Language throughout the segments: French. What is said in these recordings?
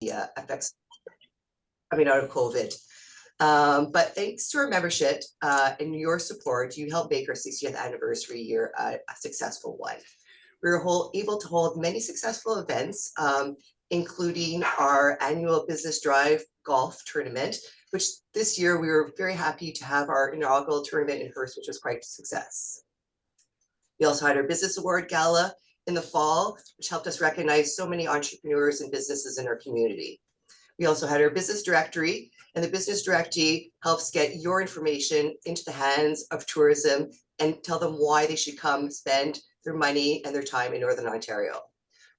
effects coming out of COVID. But thanks to our membership and your support, you helped make our 60th anniversary year a successful one. We were able to hold many successful events, including our annual Business Drive Golf Tournament, which this year we were very happy to have our inaugural tournament in Hearst, which was quite a success. We also had our Business Award Gala in the fall, which helped us recognize so many entrepreneurs and businesses in our community. We also had our business directory, and the business directory helps get your information into the hands of tourism and tell them why they should come spend their money and their time in Northern Ontario.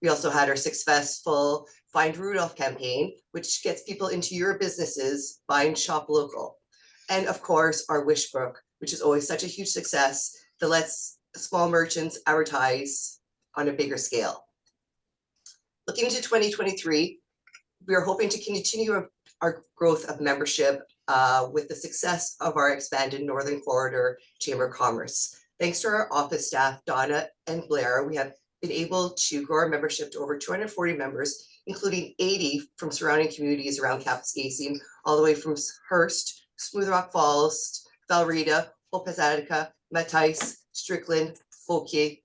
We also had our successful Find Rudolph campaign, which gets people into your businesses buying shop local. And of course, our Wish Book, which is always such a huge success that lets small merchants advertise on a bigger scale. Looking into 2023, we are hoping to continue our growth of membership with the success of our expanded Northern Corridor Chamber of Commerce. Thanks to our office staff, Donna and Blair, we have been able to grow our membership to over 240 members, including 80 from surrounding communities around Kapuskasing, all the way from Hearst, Smooth Rock Falls, Valrita, Hope-Azatica, Matisse, Strickland, Fauquier,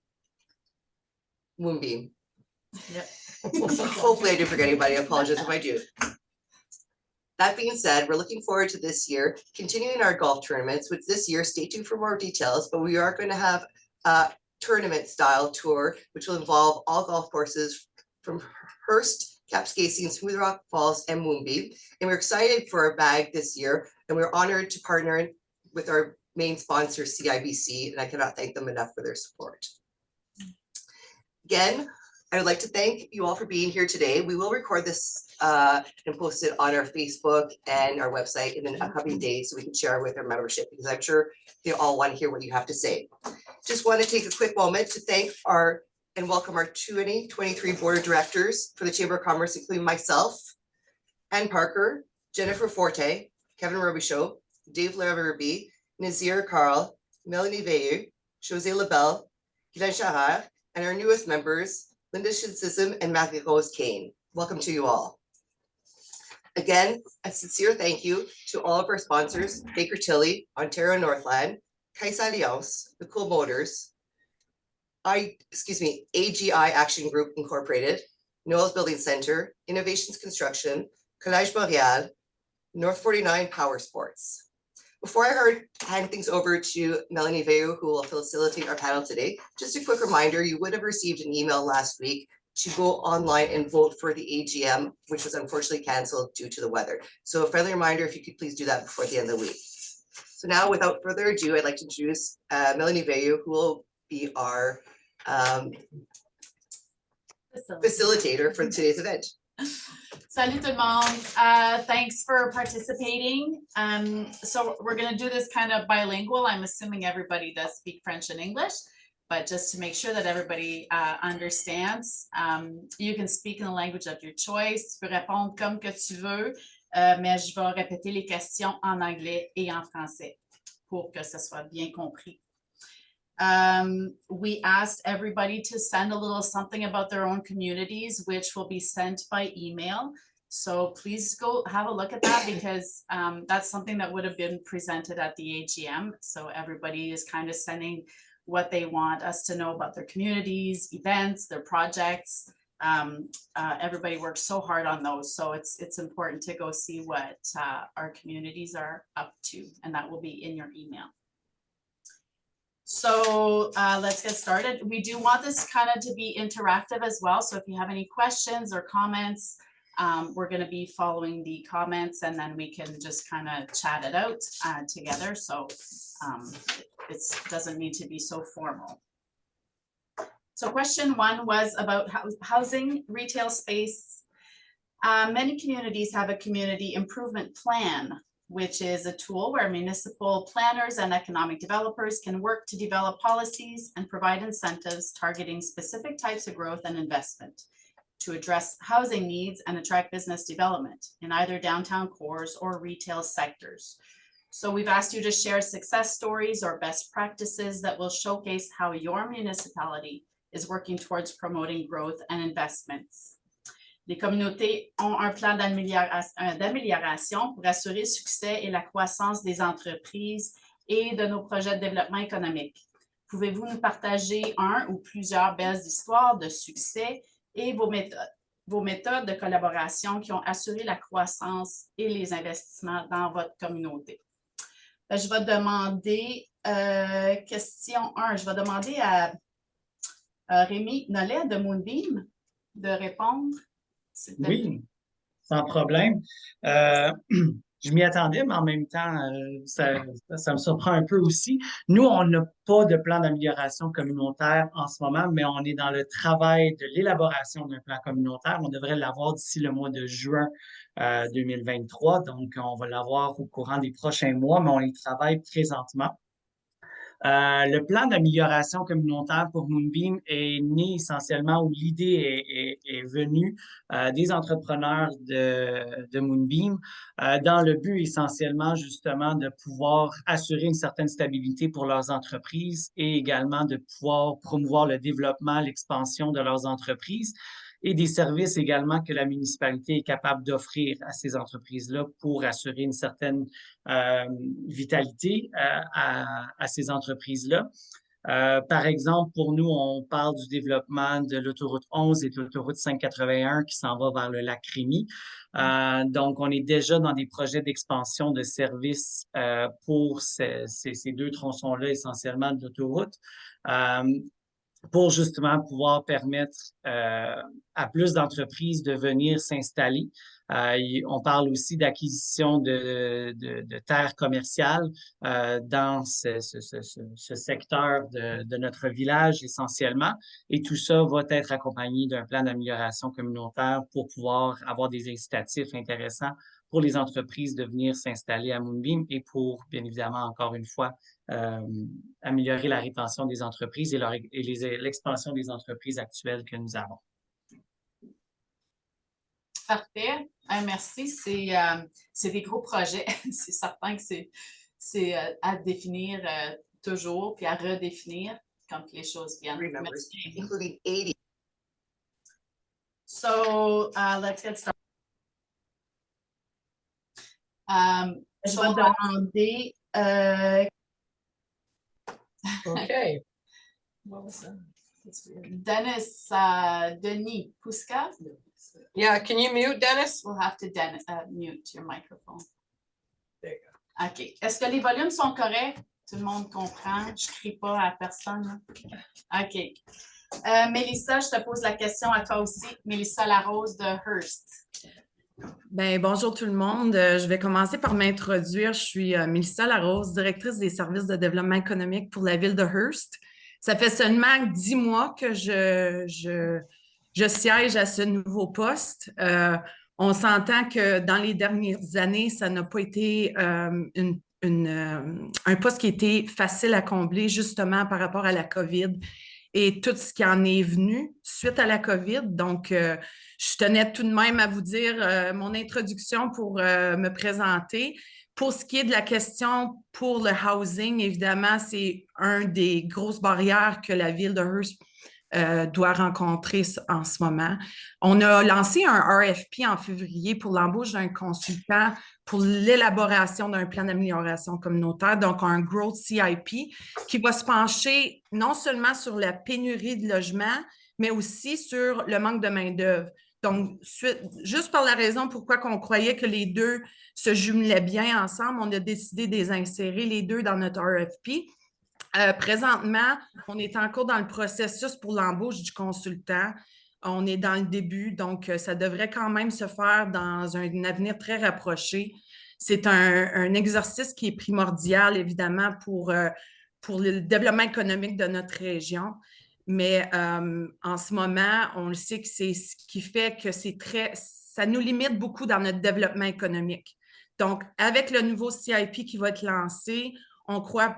Moonbeam. Yep. Hopefully I didn't forget anybody. I apologize if I do. That being said, we're looking forward to this year, continuing our golf tournaments, which this year, stay tuned for more details, but we are going to have a tournament style tour, which will involve all golf courses from Hearst, Kapuskasing, Smooth Rock Falls, and Moonbeam. And we're excited for our bag this year, and we're honored to partner with our main sponsor, CIBC, and I cannot thank them enough for their support. Again, I would like to thank you all for being here today. We will record this and post it on our Facebook and our website in the upcoming days so we can share it with our membership, because I'm sure they all want to hear what you have to say. Just want to take a quick moment to thank and welcome our 2023 Board of Directors for the Chamber of Commerce, including myself, Ann Parker, Jennifer Forte, Kevin Robichaud, Dave Larrabee, Nazir Carl, Melanie Veilleux, José Lebel, Guylaine Charard, and our newest members, Linda Shinsism and Matthew Rose Kane. Welcome to you all. Again, a sincere thank you to all of our sponsors, Baker Tilly, Ontario Northland, Kais Alliance, The Cool Motors, AGI Action Group Incorporated, Noel's Building Center, Innovations Construction, Collège Montréal, North 49 Power Sports. Before I hand things over to Melanie Veilleux, who will facilitate our panel today, just a quick reminder, you would have received an email last week to go online and vote for the AGM, which was unfortunately canceled due to the weather. So a friendly reminder, if you could please do that before the end of the week. So now, without further ado, I'd like to introduce Melanie Veilleux, who will be our facilitator for today's event. Salut tout le monde. Thanks for participating. So we're going to do this kind of bilingual. I'm assuming everybody does speak French and English, but just to make sure that everybody understands, you can speak in the language of your choice. Tu peux répondre comme que tu veux, mais je vais répéter les questions en anglais et en français pour que ça soit bien compris. We asked everybody to send a little something about their own communities, which will be sent by email. So please go have a look at that, because that's something that would have been presented at the AGM. So everybody is kind of sending what they want us to know about their communities, events, their projects. Everybody works so hard on those. So it's important to go see what our communities are up to, and that will be in your email. So let's get started. We do want this kind of to be interactive as well. So if you have any questions or comments, we're going to be following the comments, and then we can just kind of chat it out together. So it doesn't need to be so formal. So question one was about housing, retail space. Many communities have a community improvement plan, which is a tool where municipal planners and economic developers can work to develop policies and provide incentives targeting specific types of growth and investment to address housing needs and attract business development in either downtown cores or retail sectors. So we've asked you to share success stories or best practices that will showcase how your municipality is working towards promoting growth and investments. Les communautés ont un plan d'amélioration pour assurer le succès et la croissance des entreprises et de nos projets de développement économique. Pouvez-vous nous partager un ou plusieurs belles histoires de succès et vos méthodes de collaboration qui ont assuré la croissance et les investissements dans votre communauté? Je vais demander, question 1, je vais demander à Rémi Nollet de Moonbeam de répondre. Oui, sans problème. Je m'y attendais, mais en même temps, ça me surprend un peu aussi. Nous, on n'a pas de plan d'amélioration communautaire en ce moment, mais on est dans le travail de l'élaboration d'un plan communautaire. On devrait l'avoir d'ici le mois de juin 2023, donc on va l'avoir au courant des prochains mois, mais on y travaille présentement. Le plan d'amélioration communautaire pour Moonbeam est né essentiellement où l'idée est venue des entrepreneurs de Moonbeam dans le but essentiellement justement de pouvoir assurer une certaine stabilité pour leurs entreprises et également de pouvoir promouvoir le développement, l'expansion de leurs entreprises et des services également que la municipalité est capable d'offrir à ces entreprises-là pour assurer une certaine vitalité à ces entreprises-là. Par exemple, pour nous, on parle du développement de l'autoroute 11 et de l'autoroute 581 qui s'en va vers le lac Rémy. Donc, on est déjà dans des projets d'expansion de services pour ces deux tronçons-là, essentiellement de l'autoroute. Pour justement pouvoir permettre à plus d'entreprises de venir s'installer. On parle aussi d'acquisition de terres commerciales dans ce secteur de notre village essentiellement. Et tout ça va être accompagné d'un plan d'amélioration communautaire pour pouvoir avoir des incitatifs intéressants pour les entreprises de venir s'installer à Moonbeam et pour, bien évidemment, encore une fois, améliorer la rétention des entreprises et l'expansion des entreprises actuelles que nous avons. Parfait. Merci. C'est des gros projets. C'est certain que c'est à définir toujours puis à redéfinir quand les choses viennent. Merci. Including 80. So, let's get started. Je vais demander Okay. What was that? Dennis, Denis Puska. Yeah, can you mute, Dennis? We'll have to mute your microphone. There you go. OK. Est-ce que les volumes sont corrects? Tout le monde comprend? Je ne crie pas à personne. OK. Mélissa, je te pose la question à toi aussi. Mélissa Larose de Hearst. Bien, bonjour tout le monde. Je vais commencer par m'introduire. Je suis Mélissa Larose, directrice des services de développement économique pour la ville de Hearst. Ça fait seulement 10 mois que je siège à ce nouveau poste. On s'entend que dans les dernières années, ça n'a pas été un poste qui était facile à combler justement par rapport à la COVID et tout ce qui en est venu suite à la COVID. Donc, je tenais tout de même à vous dire mon introduction pour me présenter. Pour ce qui est de la question pour le housing, évidemment, c'est une des grosses barrières que la ville de Hearst doit rencontrer en ce moment. On a lancé un RFP en février pour l'embauche d'un consultant pour l'élaboration d'un plan d'amélioration communautaire, donc un Growth CIP, qui va se pencher non seulement sur la pénurie de logements, mais aussi sur le manque de main-d'œuvre. Donc, juste par la raison pourquoi on croyait que les deux se jumelaient bien ensemble, on a décidé de les insérer les deux dans notre RFP. Présentement, on est encore dans le processus pour l'embauche du consultant. On est dans le début, donc ça devrait quand même se faire dans un avenir très rapproché. C'est un exercice qui est primordial, évidemment, pour le développement économique de notre région. Mais en ce moment, on le sait que c'est ce qui fait que ça nous limite beaucoup dans notre développement économique. Donc, avec le nouveau CIP qui va être lancé, on croit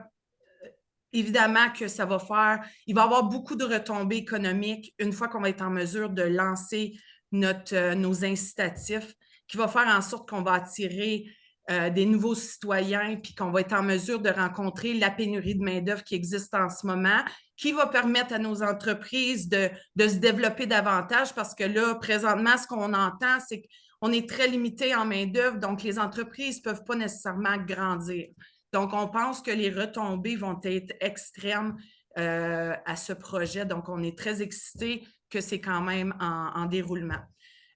évidemment que il va y avoir beaucoup de retombées économiques une fois qu'on va être en mesure de lancer nos incitatifs, qui va faire en sorte qu'on va attirer des nouveaux citoyens, puis qu'on va être en mesure de rencontrer la pénurie de main-d'œuvre qui existe en ce moment, qui va permettre à nos entreprises de se développer davantage parce que là, présentement, ce qu'on entend, c'est qu'on est très limité en main-d'œuvre, donc les entreprises ne peuvent pas nécessairement grandir. Donc, on pense que les retombées vont être extrêmes à ce projet. Donc, on est très excités que c'est quand même en déroulement.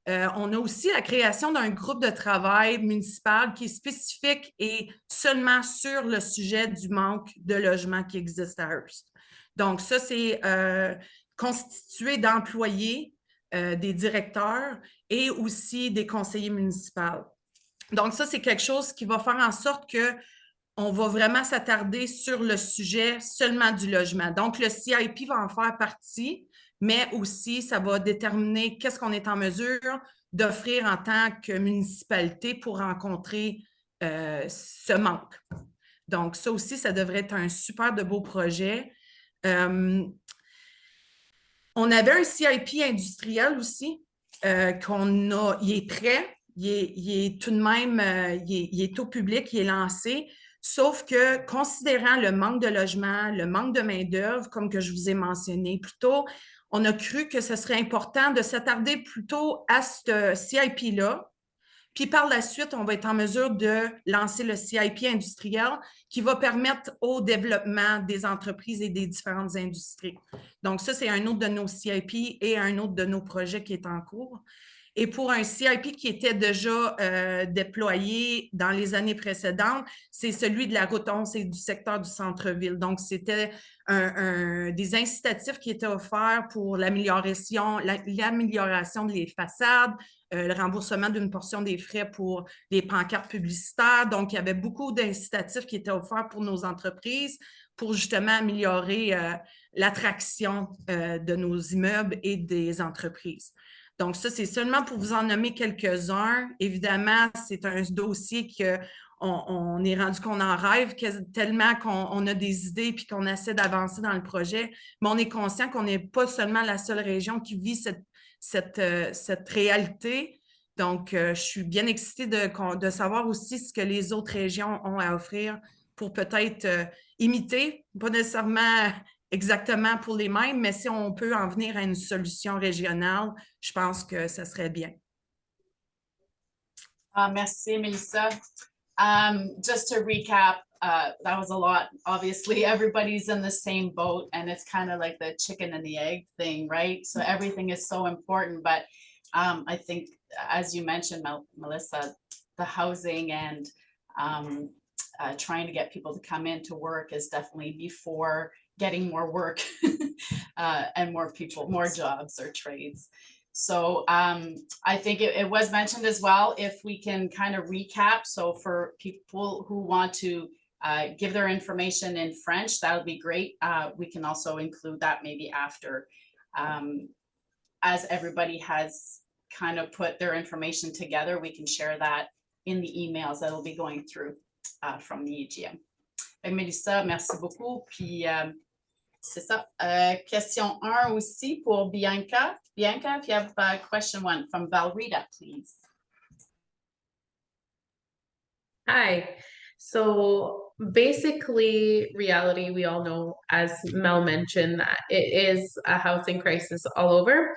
On a aussi la création d'un groupe de travail municipal qui est spécifique et seulement sur le sujet du manque de logements qui existe à Hearst. Donc, ça, c'est constitué d'employés, des directeurs et aussi des conseillers municipaux. Donc, ça, c'est quelque chose qui va faire en sorte qu'on va vraiment s'attarder sur le sujet seulement du logement. Donc, le CIP va en faire partie, mais aussi, ça va déterminer qu'est-ce qu'on est en mesure d'offrir en tant que municipalité pour rencontrer ce manque. Donc, ça aussi, ça devrait être un super de beau projet. On avait un CIP industriel aussi, il est prêt, il est tout de même, il est au public, il est lancé, sauf que considérant le manque de logement, le manque de main-d'œuvre, comme que je vous ai mentionné plus tôt, on a cru que ce serait important de s'attarder plutôt à ce CIP-là. Puis par la suite, on va être en mesure de lancer le CIP industriel qui va permettre au développement des entreprises et des différentes industries. Donc ça, c'est un autre de nos CIP et un autre de nos projets qui est en cours. Et pour un CIP qui était déjà déployé dans les années précédentes, c'est celui de la route 11 et du secteur du centre-ville. Donc, c'était des incitatifs qui étaient offerts pour l'amélioration des façades, le remboursement d'une portion des frais pour les pancartes publicitaires. Donc, il y avait beaucoup d'incitatifs qui étaient offerts pour nos entreprises pour justement améliorer l'attraction de nos immeubles et des entreprises. Donc, ça, c'est seulement pour vous en nommer quelques-uns. Évidemment, c'est un dossier qu'on est rendu qu'on en rêve tellement qu'on a des idées puis qu'on essaie d'avancer dans le projet. Mais on est conscient qu'on n'est pas seulement la seule région qui vit cette réalité. Donc, je suis bien excitée de savoir aussi ce que les autres régions ont à offrir pour peut-être imiter, pas nécessairement exactement pour les mêmes, mais si on peut en venir à une solution régionale, je pense que ça serait bien. Merci, Melissa. Just to recap, that was a lot. Obviously, everybody's in the same boat, and it's kind of like the chicken and the egg thing, right? So everything is so important, but I think, as you mentioned, Melissa, the housing and trying to get people to come in to work is definitely before getting more work and more people, more jobs or trades. So I think it was mentioned as well, if we can kind of recap. So for people who want to give their information in French, that would be great. We can also include that maybe after, as everybody has kind of put their information together, we can share that in the emails that will be going through from the EGM. Melissa, merci beaucoup. Puis c'est ça. Question 1 aussi pour Bianca. Bianca, if you have question 1 from Valrita, please. Hi. So basically, reality, we all know, as Mel mentioned, that it is a housing crisis all over.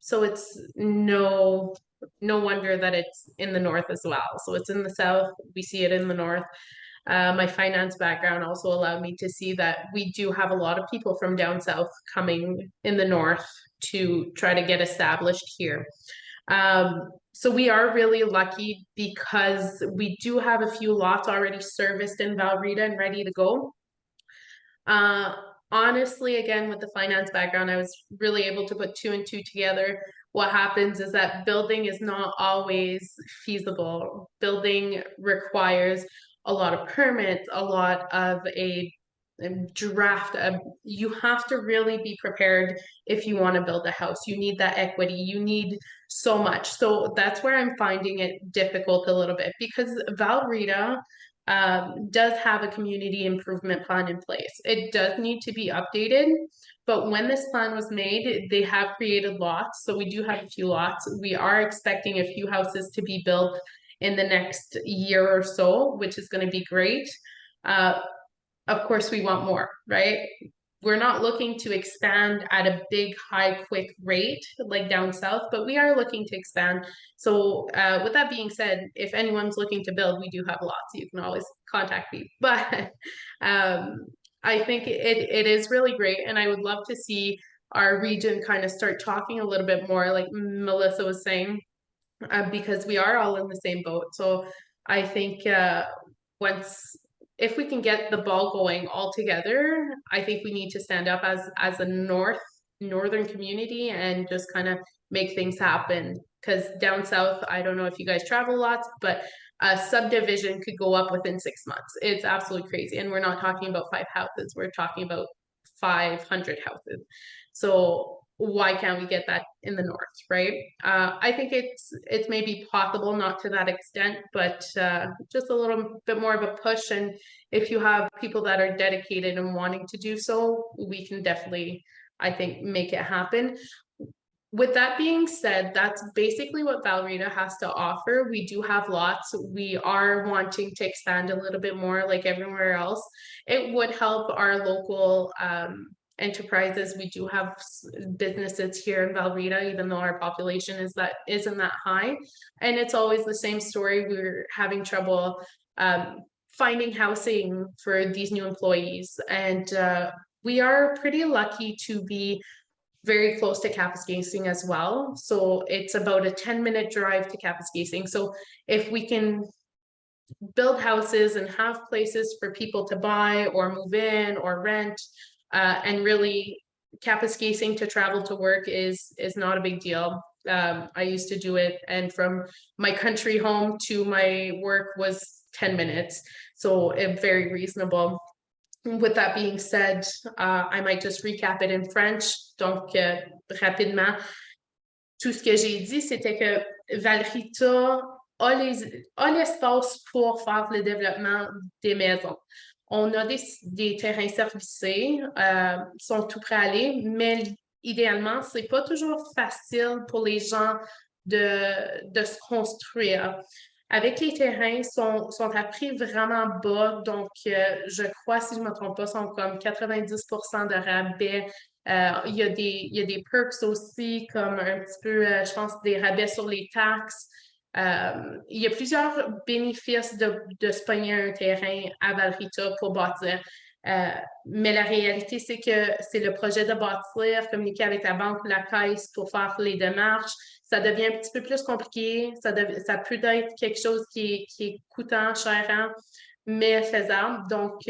So it's no wonder that it's in the north as well. So it's in the south, we see it in the north. My finance background also allowed me to see that we do have a lot of people from down south coming in the north to try to get established here. So we are really lucky because we do have a few lots already serviced in Valrita and ready to go. Honestly, again, with the finance background, I was really able to put 2 and 2 together. What happens is that building is not always feasible. Building requires a lot of permits, a lot of a draft. You have to really be prepared if you want to build a house. You need that equity. You need so much. So that's where I'm finding it difficult a little bit, because Valrita does have a community improvement plan in place. It does need to be updated, but when this plan was made, they have created lots. So we do have a few lots. We are expecting a few houses to be built in the next year or so, which is going to be great. Of course, we want more, right? We're not looking to expand at a big, high, quick rate like down south, but we are looking to expand. So with that being said, if anyone's looking to build, we do have lots. You can always contact me. But I think it is really great. And I would love to see our region kind of start talking a little bit more, like Melissa was saying, because we are all in the same boat. So I think if we can get the ball going all together, I think we need to stand up as a northern community and just kind of make things happen. Because down south, I don't know if you guys travel lots, but a subdivision could go up within 6 months. It's absolutely crazy. And we're not talking about 5 houses, we're talking about 500 houses. So why can't we get that in the north, right? I think it's maybe possible, not to that extent, but just a little bit more of a push. And if you have people that are dedicated and wanting to do so, we can definitely, I think, make it happen. With that being said, that's basically what Valrita has to offer. We do have lots. We are wanting to expand a little bit more like everywhere else. It would help our local enterprises. We do have businesses here in Valrita, even though our population isn't that high. And it's always the same story. We're having trouble finding housing for these new employees. And we are pretty lucky to be very close to Kapuskasing as well. So it's about a 10-minute drive to Kapuskasing. So if we can build houses and have places for people to buy or move in or rent, and really Kapuskasing to travel to work is not a big deal. I used to do it, and from my country home to my work was 10 minutes. So very reasonable. With that being said, I might just recap it in French. Donc, rapidement, tout ce que j'ai dit, c'était que Valrita a l'espace pour faire le développement des maisons. On a des terrains servicés, sont tout prêts à aller, mais idéalement, c'est pas toujours facile pour les gens de se construire. Avec les terrains, sont à prix vraiment bas, donc je crois, si je ne me trompe pas, sont comme 90% de rabais. Il y a des perks aussi, comme un petit peu, je pense, des rabais sur les taxes. Il y a plusieurs bénéfices de se pogner un terrain à Valrita pour bâtir. Mais la réalité, c'est que c'est le projet de bâtir, communiquer avec la banque ou la caisse pour faire les démarches. Ça devient un petit peu plus compliqué. Ça peut être quelque chose qui est coûtant, cher, mais faisable. Donc,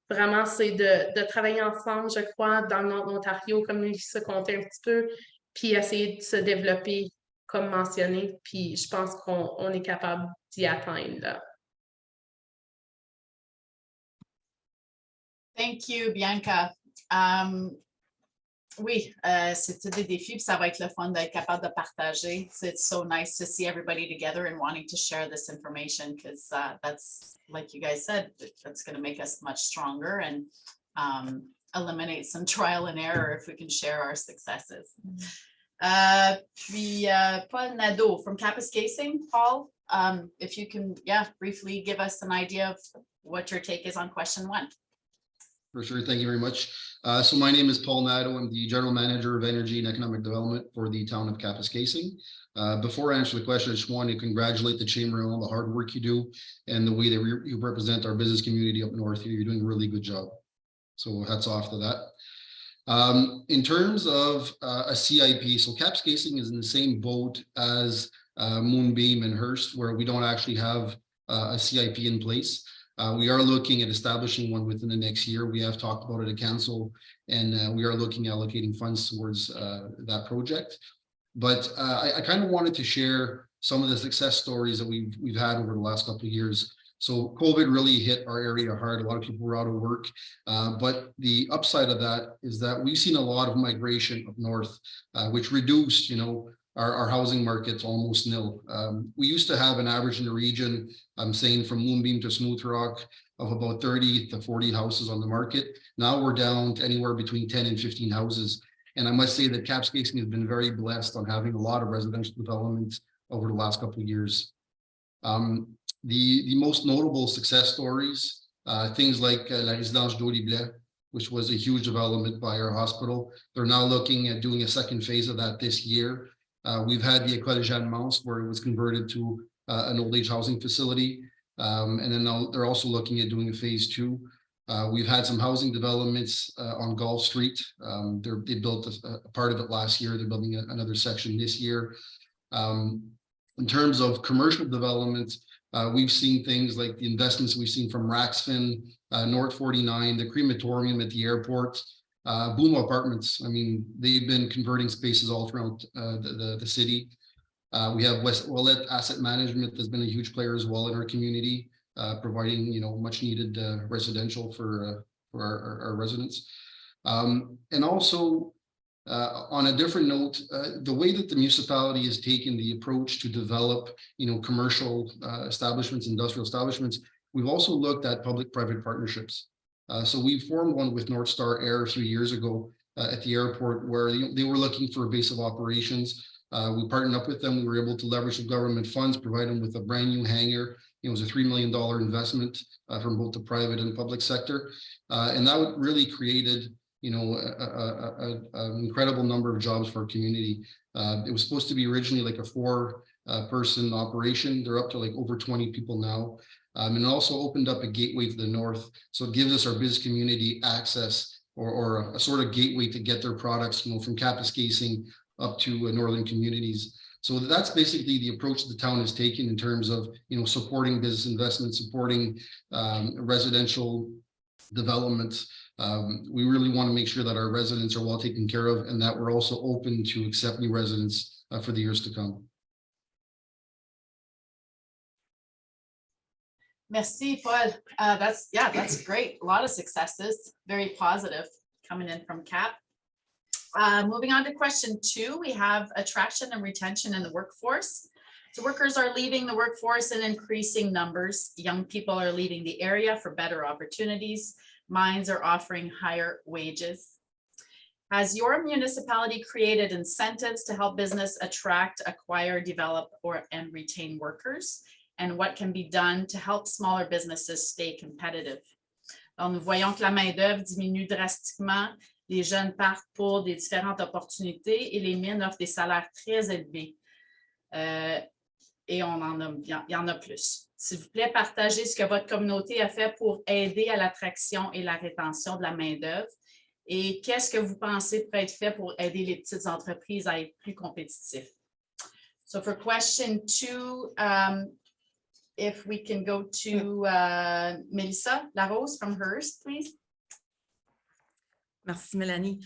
vraiment, c'est de travailler ensemble, je crois, dans le nord de l'Ontario, comme se compter un petit peu, puis essayer de se développer, comme mentionné. Puis je pense qu'on est capable d'y atteindre, là. Thank you, Bianca. Oui, c'était des défis, puis ça va être le fun d'être capable de partager. It's so nice to see everybody together and wanting to share this information, because that's, like you guys said, that's going to make us much stronger and eliminate some trial and error if we can share our successes. Puis Paul Nadeau from Kapuskasing. Paul, if you can, briefly give us an idea of what your take is on question 1. For sure. Thank you very much. So my name is Paul Nadeau. I'm the General Manager of Energy and Economic Development for the town of Kapuskasing. Before I answer the question, I just want to congratulate the Chamber on all the hard work you do and the way that you represent our business community up north here. You're doing a really good job. So hats off to that. In terms of a CIP, so Kapuskasing is in the same boat as Moonbeam and Hearst, where we don't actually have a CIP in place. We are looking at establishing one within the next year. We have talked about it at council, and we are looking at allocating funds towards that project. But I kind of wanted to share some of the success stories that we've had over the last couple of years. So COVID really hit our area hard. A lot of people were out of work, but the upside of that is that we've seen a lot of migration up north, which reduced, our housing market's almost nil. We used to have an average in the region, I'm saying from Moonbeam to Smooth Rock, of about 30 to 40 houses on the market. Now we're down to anywhere between 10 and 15 houses. And I must say that Kapuskasing has been very blessed on having a lot of residential development over the last couple of years. The most notable success stories, things like La Résidence Jolie-Blais, which was a huge development by our hospital. They're now looking at doing a second phase of that this year. We've had the École Jeanne Mance, where it was converted to an old age housing facility. And then now they're also looking at doing a phase 2. We've had some housing developments on Gulf Street. They built a part of it last year. They're building another section this year. In terms of commercial development, we've seen things like the investments we've seen from Raxfin, North 49, the crematorium at the airport, Boom Apartments. I mean, they've been converting spaces all throughout the city. We have West Ouellet Asset Management that's been a huge player as well in our community, providing much needed residential for our residents. And also, on a different note, the way that the municipality has taken the approach to develop, commercial establishments, industrial establishments, we've also looked at public-private partnerships. So we formed one with North Star Air a few years ago at the airport, where they were looking for a base of operations. We partnered up with them. We were able to leverage the government funds, provide them with a brand new hangar. It was a $3 million investment from both the private and public sector. And that really created an incredible number of jobs for our community. It was supposed to be originally like a 4-person operation. They're up to like over 20 people now. And it also opened up a gateway to the north. So it gives us our business community access or a sort of gateway to get their products, from Kapuskasing up to northern communities. So that's basically the approach the town has taken in terms of, supporting business investment, supporting residential development. We really want to make sure that our residents are well taken care of, and that we're also open to accept new residents for the years to come. Merci, Paul. That's great. A lot of successes, very positive coming in from CAP. Moving on to question 2, we have attraction and retention in the workforce. So workers are leaving the workforce in increasing numbers. Young people are leaving the area for better opportunities. Mines are offering higher wages. Has your municipality created incentives to help business attract, acquire, develop, and retain workers? And what can be done to help smaller businesses stay competitive? Alors, nous voyons que la main-d'œuvre diminue drastiquement. Les jeunes partent pour des différentes opportunités et les mines offrent des salaires très élevés. Et il y en a plus. S'il vous plaît, partagez ce que votre communauté a fait pour aider à l'attraction et la rétention de la main-d'œuvre. Et qu'est-ce que vous pensez peut être fait pour aider les petites entreprises à être plus compétitifs? So for question 2, if we can go to Melissa Larose from Hearst, please. Merci, Mélanie.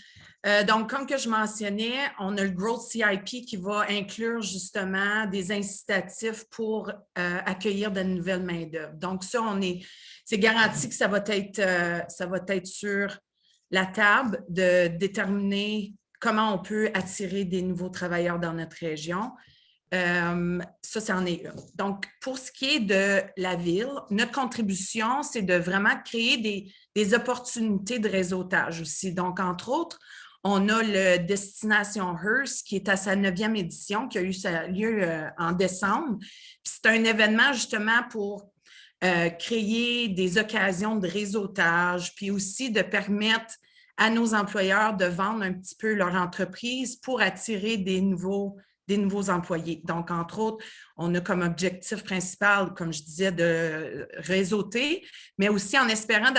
Donc, comme que je mentionnais, on a le Growth CIP qui va inclure justement des incitatifs pour accueillir de nouvelles main-d'œuvre. Donc, ça, c'est garanti que ça va être sur la table de déterminer comment on peut attirer des nouveaux travailleurs dans notre région. Ça, c'en est une. Donc, pour ce qui est de la ville, notre contribution, c'est de vraiment créer des opportunités de réseautage aussi. Donc, entre autres, on a le Destination Hearst qui est à sa 9e édition, qui a eu lieu en décembre. C'est un événement justement pour créer des occasions de réseautage, puis aussi de permettre à nos employeurs de vendre un petit peu leur entreprise pour attirer des nouveaux employés. Donc, entre autres, on a comme objectif principal, comme je disais, de réseauter, mais aussi en espérant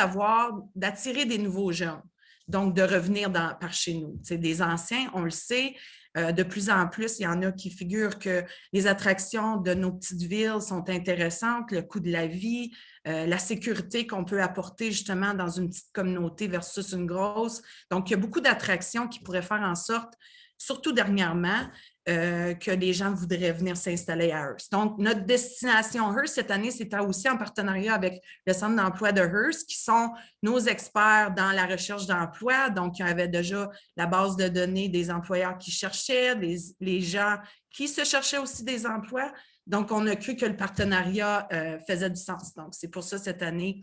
d'attirer des nouveaux jeunes, donc de revenir par chez nous. C'est des anciens, on le sait, de plus en plus, il y en a qui figurent que les attractions de nos petites villes sont intéressantes, le coût de la vie, la sécurité qu'on peut apporter justement dans une petite communauté versus une grosse. Donc, il y a beaucoup d'attractions qui pourraient faire en sorte, surtout dernièrement, que les gens voudraient venir s'installer à Hearst. Donc, notre destination Hearst cette année, c'était aussi en partenariat avec le Centre d'emploi de Hearst, qui sont nos experts dans la recherche d'emploi. Donc, il y avait déjà la base de données des employeurs qui cherchaient, les gens qui se cherchaient aussi des emplois. Donc, on a cru que le partenariat faisait du sens. Donc, c'est pour ça, cette année,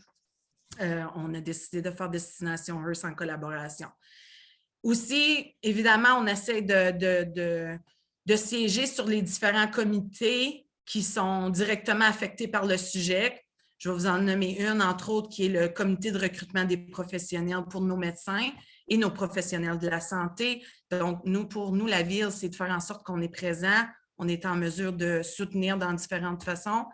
on a décidé de faire Destination Hearst en collaboration. Aussi, évidemment, on essaie de siéger sur les différents comités qui sont directement affectés par le sujet. Je vais vous en nommer une, entre autres, qui est le comité de recrutement des professionnels pour nos médecins et nos professionnels de la santé. Donc, pour nous, la Ville, c'est de faire en sorte qu'on est présent, on est en mesure de soutenir dans différentes façons.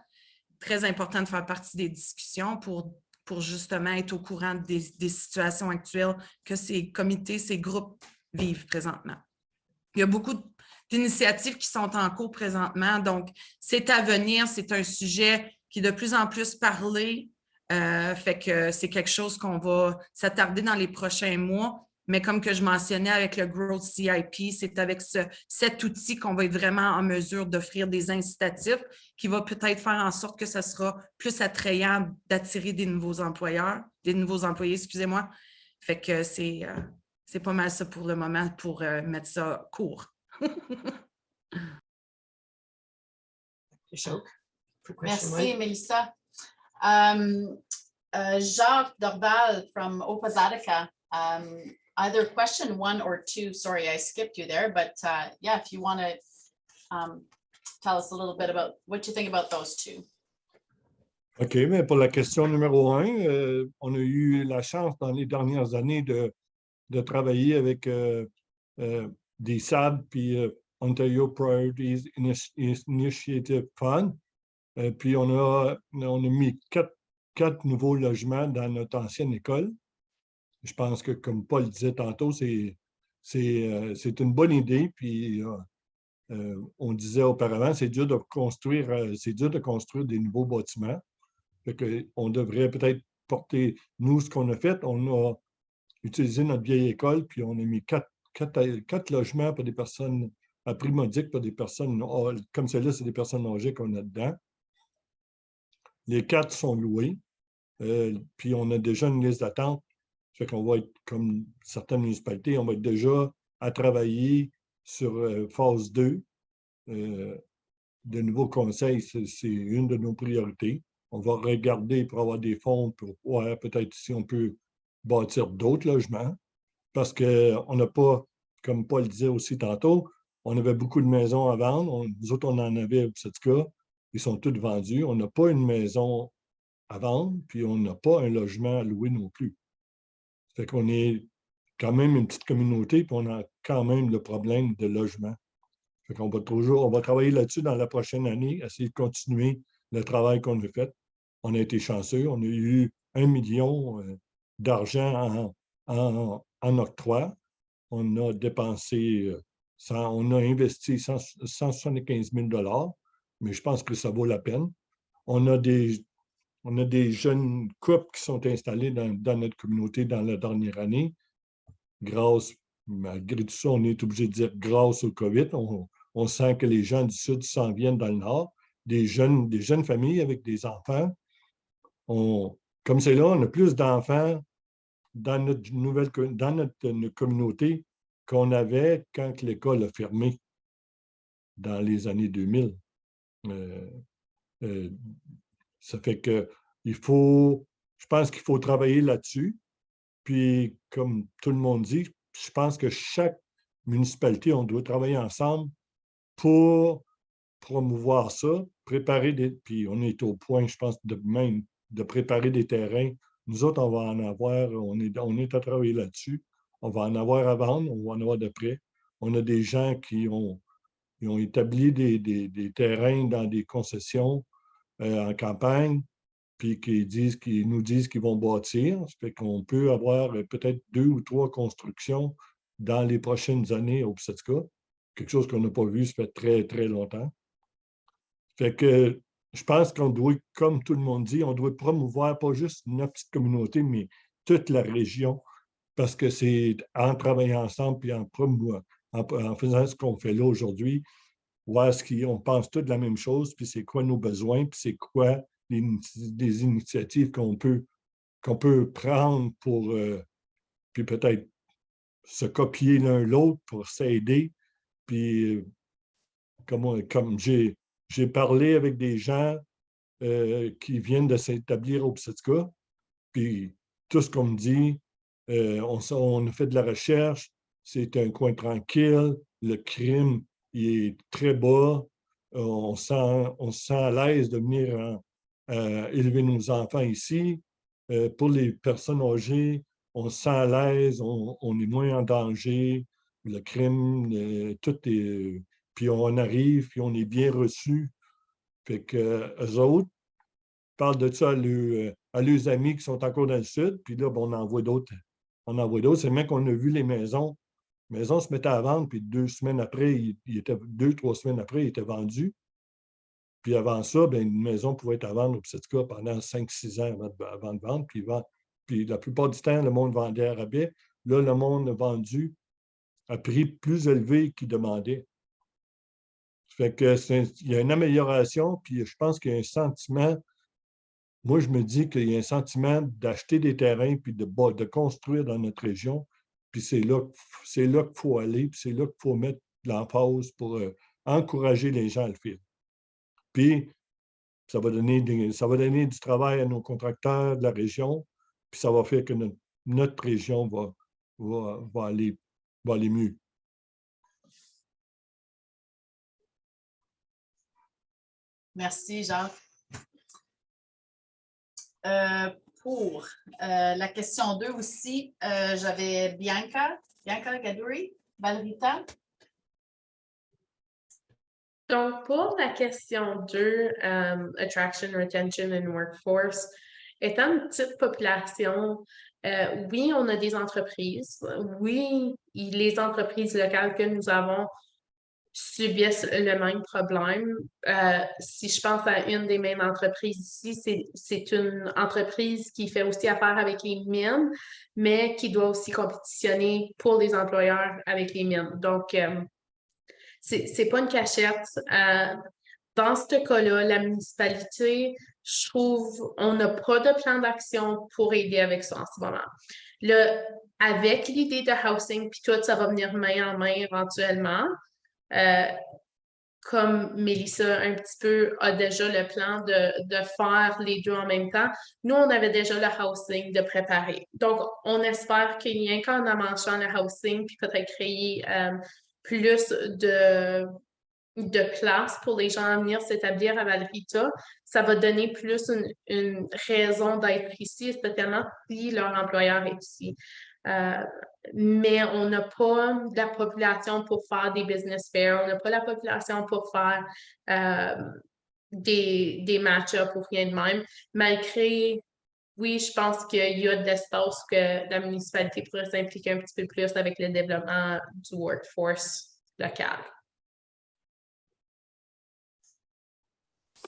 Très important de faire partie des discussions pour justement être au courant des situations actuelles que ces comités, ces groupes vivent présentement. Il y a beaucoup d'initiatives qui sont en cours présentement, donc c'est à venir, c'est un sujet qui est de plus en plus parlé, fait que c'est quelque chose qu'on va s'attarder dans les prochains mois, mais comme que je mentionnais avec le Growth CIP, c'est avec cet outil qu'on va être vraiment en mesure d'offrir des incitatifs qui va peut-être faire en sorte que ça sera plus attrayant d'attirer des nouveaux employés, excusez-moi. Fait que c'est pas mal ça pour le moment pour mettre ça court. Ashok, for question Merci, one. Melissa. Jacques Dorval from Opazadica. Either question 1 or 2. Sorry, I skipped you there, but yeah, if you want to tell us a little bit about what you think about those two. OK, mais pour la question numéro 1, on a eu la chance dans les dernières années de travailler avec des SAB puis Ontario Priorities Initiative Fund. Puis on a mis quatre nouveaux logements dans notre ancienne école. Je pense que, comme Paul disait tantôt, c'est une bonne idée. Puis on disait auparavant, c'est dur de construire des nouveaux bâtiments. Fait qu'on devrait peut-être porter, nous, ce qu'on a fait, on a utilisé notre vieille école, puis on a mis quatre logements pour des personnes à prix modique, pour des personnes, comme celle-là, c'est des personnes âgées qu'on a dedans. Les 4 sont loués, puis on a déjà une liste d'attente. Fait qu'on va être, comme certaines municipalités, on va être déjà à travailler sur phase 2. De nouveaux conseils, c'est une de nos priorités. On va regarder pour avoir des fonds pour voir peut-être si on peut bâtir d'autres logements. Parce qu'on n'a pas, comme Paul disait aussi tantôt, on avait beaucoup de maisons à vendre. Nous autres, on en avait au Psatika. Ils sont tous vendus. On n'a pas une maison à vendre, puis on n'a pas un logement à louer non plus. Ça fait qu'on est quand même une petite communauté, puis on a quand même le problème de logement. Ça fait qu'on va travailler là-dessus dans la prochaine année, essayer de continuer le travail qu'on a fait. On a été chanceux. On a eu 1 million d'argent en octroi. On a dépensé, on a investi 175 000 $, mais je pense que ça vaut la peine. On a des jeunes couples qui sont installés dans notre communauté dans la dernière année. Malgré tout ça, on est obligé de dire grâce au COVID, on sent que les gens du Sud s'en viennent dans le Nord, des jeunes familles avec des enfants. Comme c'est là, on a plus d'enfants dans notre communauté qu'on avait quand l'école a fermé dans les années 2000. Ça fait que je pense qu'il faut travailler là-dessus. Puis, comme tout le monde dit, je pense que chaque municipalité, on doit travailler ensemble pour promouvoir ça, puis on est au point, je pense, de préparer des terrains. Nous autres, on va en avoir, on est à travailler là-dessus. On va en avoir à vendre, on va en avoir de près. On a des gens qui ont établi des terrains dans des concessions en campagne, puis qui nous disent qu'ils vont bâtir. Ça fait qu'on peut avoir peut-être 2 ou 3 constructions dans les prochaines années au Psatika. Quelque chose qu'on n'a pas vu, ça fait très, très longtemps. Fait que je pense qu'on doit, comme tout le monde dit, on doit promouvoir pas juste notre petite communauté, mais toute la région, parce que c'est en travaillant ensemble puis en faisant ce qu'on fait là aujourd'hui, voir on pense tous la même chose, puis c'est quoi nos besoins, puis c'est quoi des initiatives qu'on peut prendre pour puis peut-être se copier l'un l'autre pour s'aider. Puis comme j'ai parlé avec des gens qui viennent de s'établir au Psatika, puis tout ce qu'on me dit, on a fait de la recherche, c'est un coin tranquille, le crime il est très bas, on se sent à l'aise de venir élever nos enfants ici. Pour les personnes âgées, on se sent à l'aise, on est moins en danger, le crime, tout est... Puis on arrive, puis on est bien reçus. Fait que eux autres parlent de ça à leurs amis qui sont encore dans le sud, puis là, on envoie d'autres. On envoie d'autres. C'est même qu'on a vu les maisons. Les maisons se mettaient à vendre, puis 2 semaines après, 2-3 semaines après, ils étaient vendus. Puis avant ça, bien, une maison pouvait être à vendre au petit cas pendant 5-6 ans avant de vendre. Puis la plupart du temps, le monde vendait à rabais. Là, le monde a vendu à prix plus élevé qu'il demandait. Fait que il y a une amélioration, puis je pense qu'il y a un sentiment. Moi, je me dis qu'il y a un sentiment d'acheter des terrains puis de construire dans notre région. Puis c'est là qu'il faut aller, puis c'est là qu'il faut mettre l'emphase pour encourager les gens à le faire. Puis, ça va donner du travail à nos contracteurs de la région, puis ça va faire que notre région va aller mieux. Merci, Jacques. Pour la question 2 aussi, j'avais Bianca Gadouri, Valrita. Donc, pour la question 2, Attraction, Retention and Workforce, étant une petite population, oui, on a des entreprises. Oui, les entreprises locales que nous avons subissent le même problème. Si je pense à une des mêmes entreprises ici, c'est une entreprise qui fait aussi affaire avec les mines, mais qui doit aussi compétitionner pour les employeurs avec les mines. Donc, c'est pas une cachette. Dans ce cas-là, la municipalité, je trouve, on n'a pas de plan d'action pour aider avec ça en ce moment. Avec l'idée de housing, puis tout, ça va venir main en main éventuellement. Comme Mélissa un petit peu a déjà le plan de faire les deux en même temps, nous, on avait déjà le housing de préparer. Donc, on espère qu'il y a qu'en amanchant le housing, puis peut-être créer plus de place pour les gens à venir s'établir à Valrita, ça va donner plus une raison d'être ici, spécialement si leur employeur est ici. Mais on n'a pas la population pour faire des business fairs, on n'a pas la population pour faire des match-ups ou rien de même, malgré, oui, je pense qu'il y a de l'espace que la municipalité pourrait s'impliquer un petit peu plus avec le développement du workforce local.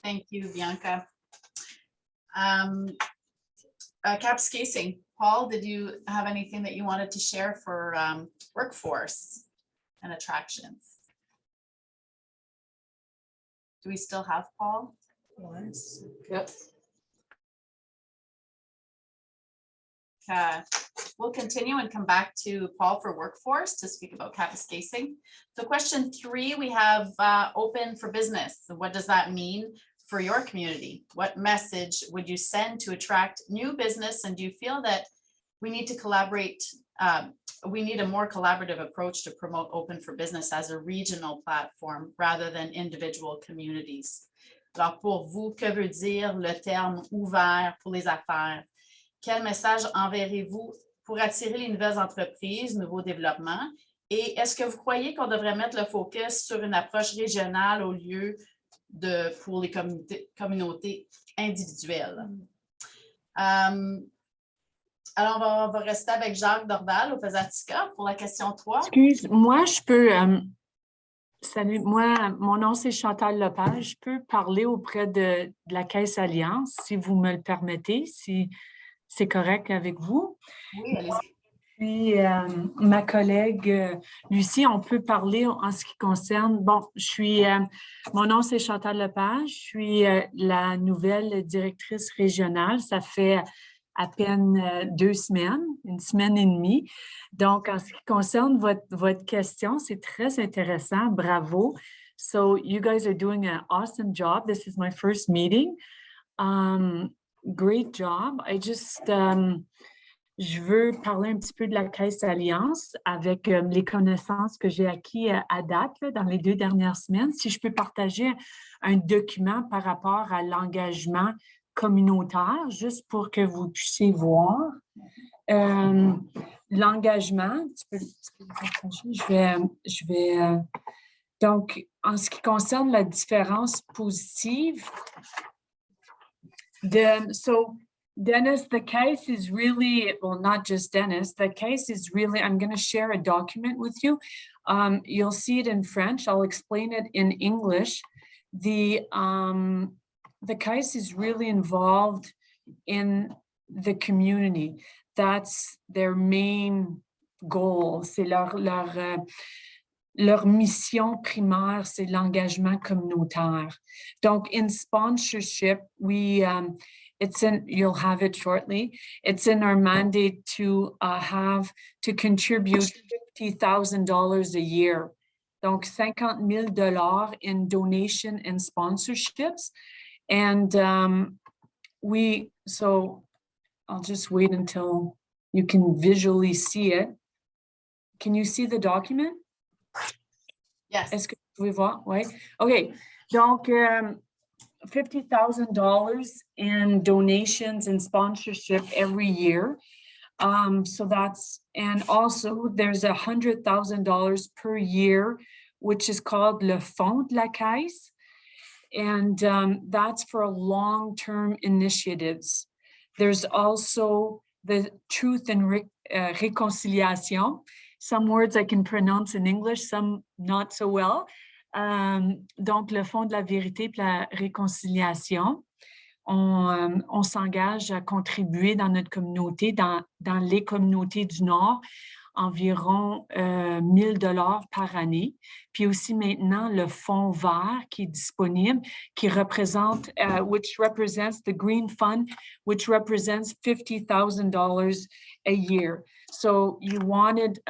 Thank you, Bianca. Caps Casing. Paul, did you have anything that you wanted to share for workforce and attractions? Do we still have Paul? Yep. We'll continue and come back to Paul for workforce to speak about Kapuskasing. So question 3, we have open for business. So what does that mean for your community? What message would you send to attract new business? And do you feel that we need to collaborate? We need a more collaborative approach to promote open for business as a regional platform rather than individual communities. Alors pour vous, que veut dire le terme ouvert pour les affaires? Quel message enverrez-vous pour attirer les nouvelles entreprises, nouveaux développements? Et est-ce que vous croyez qu'on devrait mettre le focus sur une approche régionale au lieu pour les communautés individuelles? Alors, on va rester avec Jacques Dorval au Pesatica pour la question 3. Excuse, moi, je peux... salut, moi, mon nom, c'est Chantal Lepage. Je peux parler auprès de la Caisse Alliance, si vous me le permettez, si c'est correct avec vous. Oui, allez-y. Puis, ma collègue Lucie, on peut parler en ce qui concerne... Bon, mon nom, c'est Chantal Lepage. Je suis la nouvelle directrice régionale. Ça fait à peine 2 semaines, 1 semaine et demie. Donc, en ce qui concerne votre question, c'est très intéressant. Bravo. So, you guys are doing an awesome job. This is my first meeting. Great job. je veux parler un petit peu de la Caisse Alliance avec les connaissances que j'ai acquis à date là, dans les 2 dernières semaines. Si je peux partager un document par rapport à l'engagement communautaire, juste pour que vous puissiez voir. L'engagement, tu peux le partager? Donc, en ce qui concerne la différence positive, Dennis, the case is really, well, not just Dennis, the case is really, I'm going to share a document with you. You'll see it in French. I'll explain it in English. The case is really involved in the community. That's their main goal. C'est leur mission primaire, c'est l'engagement communautaire. Donc, in sponsorship, you'll have it shortly. It's in our mandate to contribute $50,000 a year. Donc, $50,000 in donation and sponsorships. And so I'll just wait until you can visually see it. Can you see the document? Yes. Est-ce que vous pouvez voir? Oui. OK. Donc, $50,000 in donations and sponsorship every year. So that's, and also there's $100,000 per year, which is called le Fonds de la Caisse. And that's for long-term initiatives. There's also the Truth and Reconciliation. Some words I can pronounce in English, some not so well. Donc, le Fonds de la vérité et la réconciliation, on s'engage à contribuer dans notre communauté, dans les communautés du Nord, environ $1,000 par année. Puis aussi maintenant, le Fonds vert qui est disponible, qui représente, which represents the Green Fund, which represents $50,000 a year. So you wanted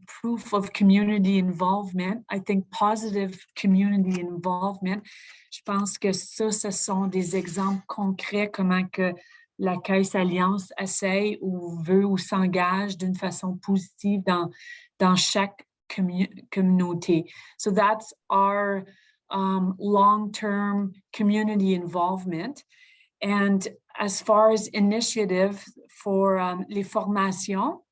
proof of community involvement. I think positive community involvement. Je pense que ça, ce sont des exemples concrets comment que la Caisse Alliance essaye ou veut ou s'engage d'une façon positive dans chaque communauté. So that's our long-term community involvement. And as far as initiative for les formations,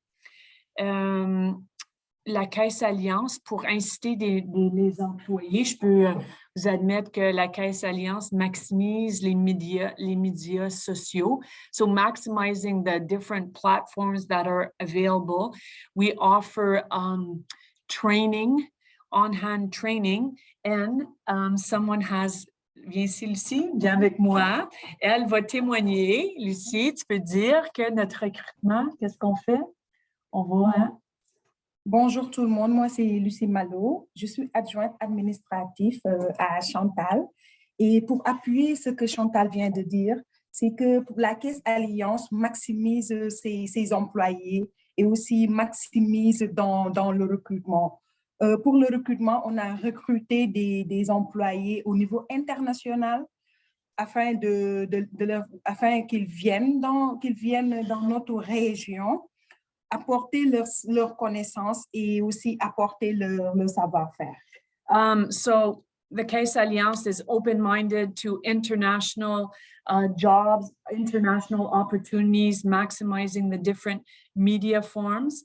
la Caisse Alliance, pour inciter les employés, je peux vous admettre que la Caisse Alliance maximise les médias sociaux. So maximizing the different platforms that are available. We offer training, on-hand training, and someone has, viens ici Lucie, viens avec moi. Elle va témoigner. Lucie, tu peux dire que notre recrutement, qu'est-ce qu'on fait? On va... Hein? Bonjour tout le monde, moi c'est Lucie Malo, je suis adjointe administrative à Chantal. Et pour appuyer ce que Chantal vient de dire, c'est que pour la Caisse Alliance maximise ses employés et aussi maximise dans le recrutement. Pour le recrutement, on a recruté des employés au niveau international afin qu'ils viennent dans notre région, apporter leurs connaissances et aussi apporter leur savoir-faire. So the Caisse Alliance is open-minded to international jobs, international opportunities, maximizing the different media forms.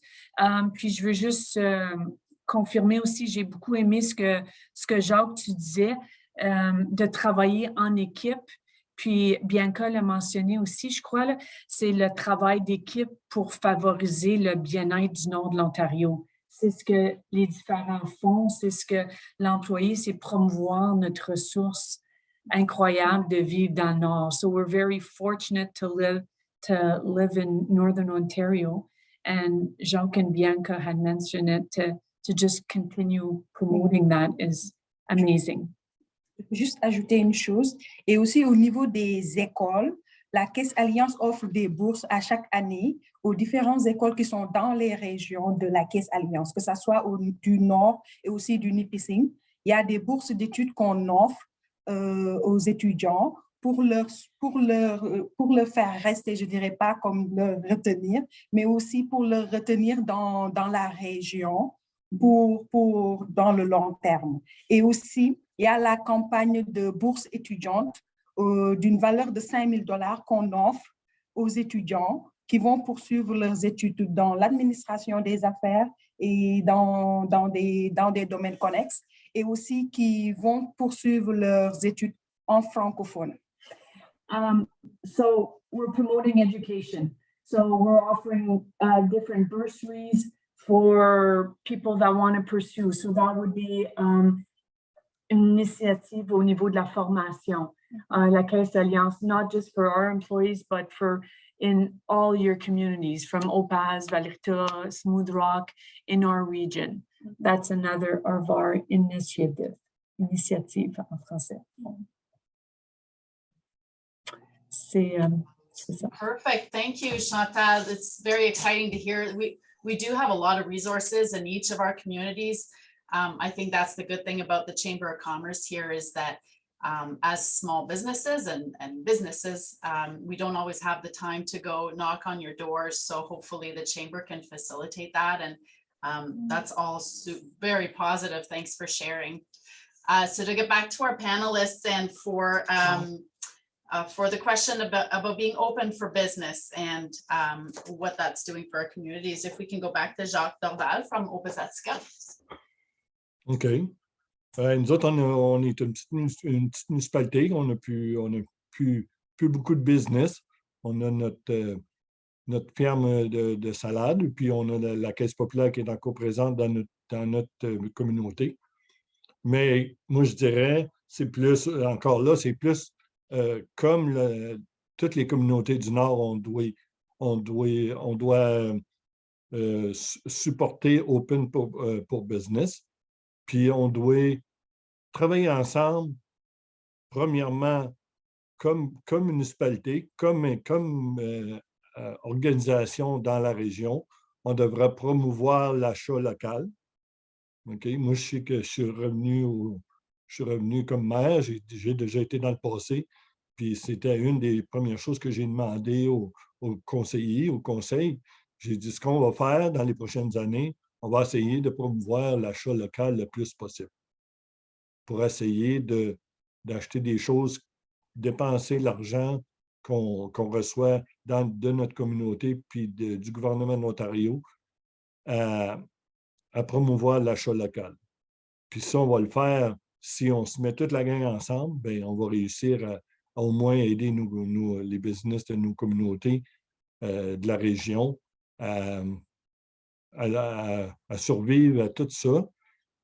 Puis je veux juste confirmer aussi, j'ai beaucoup aimé ce que Jacques, tu disais, de travailler en équipe. Puis Bianca l'a mentionné aussi, je crois, c'est le travail d'équipe pour favoriser le bien-être du nord de l'Ontario. C'est ce que les différents font, c'est ce que l'employé, c'est promouvoir notre ressource incroyable de vivre dans le nord. So we're very fortunate to live in Northern Ontario. And Jacques and Bianca had mentioned it, to just continue promoting that is amazing. Je peux juste ajouter une chose, et aussi au niveau des écoles, la Caisse Alliance offre des bourses à chaque année aux différentes écoles qui sont dans les régions de la Caisse Alliance, que ce soit du Nord et aussi du Nipissing. Il y a des bourses d'études qu'on offre aux étudiants pour le faire rester, je dirais pas comme le retenir, mais aussi pour le retenir dans la région dans le long terme. Et aussi, il y a la campagne de bourse étudiante d'une valeur de 5 000 $ qu'on offre aux étudiants qui vont poursuivre leurs études dans l'administration des affaires et dans des domaines connexes, et aussi qui vont poursuivre leurs études en francophone. So we're promoting education. So we're offering different bursaries for people that want to pursue. So that would be une initiative au niveau de la formation. La Caisse d'Alliance, not just for our employees, but for in all your communities, from Opaz, Valirta, Smooth Rock, in our region. That's another of our initiative en français. C'est ça. Perfect. Thank you, Chantal. It's very exciting to hear. We do have a lot of resources in each of our communities. I think that's the good thing about the Chamber of Commerce here is that as small businesses and businesses, we don't always have the time to go knock on your doors. So hopefully the Chamber can facilitate that. And that's all very positive. Thanks for sharing. So to get back to our panelists and for the question about being open for business and what that's doing for our communities, if we can go back to Jacques Dorval from Opasaska. OK. Nous autres, on est une petite municipalité. On a plus beaucoup de business. On a notre ferme de salade, puis on a la Caisse populaire qui est encore présente dans notre communauté. Mais moi, je dirais, c'est plus, encore là, c'est plus comme toutes les communautés du Nord, on doit supporter Open pour Business. Puis on doit travailler ensemble, premièrement, comme municipalité, comme organisation dans la région. On devrait promouvoir l'achat local. Okay? Moi, je sais que je suis revenu comme maire, j'ai déjà été dans le passé, puis c'était une des premières choses que j'ai demandé aux conseillers, au conseil. J'ai dit, ce qu'on va faire dans les prochaines années, on va essayer de promouvoir l'achat local le plus possible pour essayer d'acheter des choses, dépenser l'argent qu'on reçoit de notre communauté puis du gouvernement de l'Ontario à promouvoir l'achat local. Puis ça, on va le faire si on se met toute la gang ensemble, bien, on va réussir à au moins aider les business de nos communautés de la région à survivre à tout ça.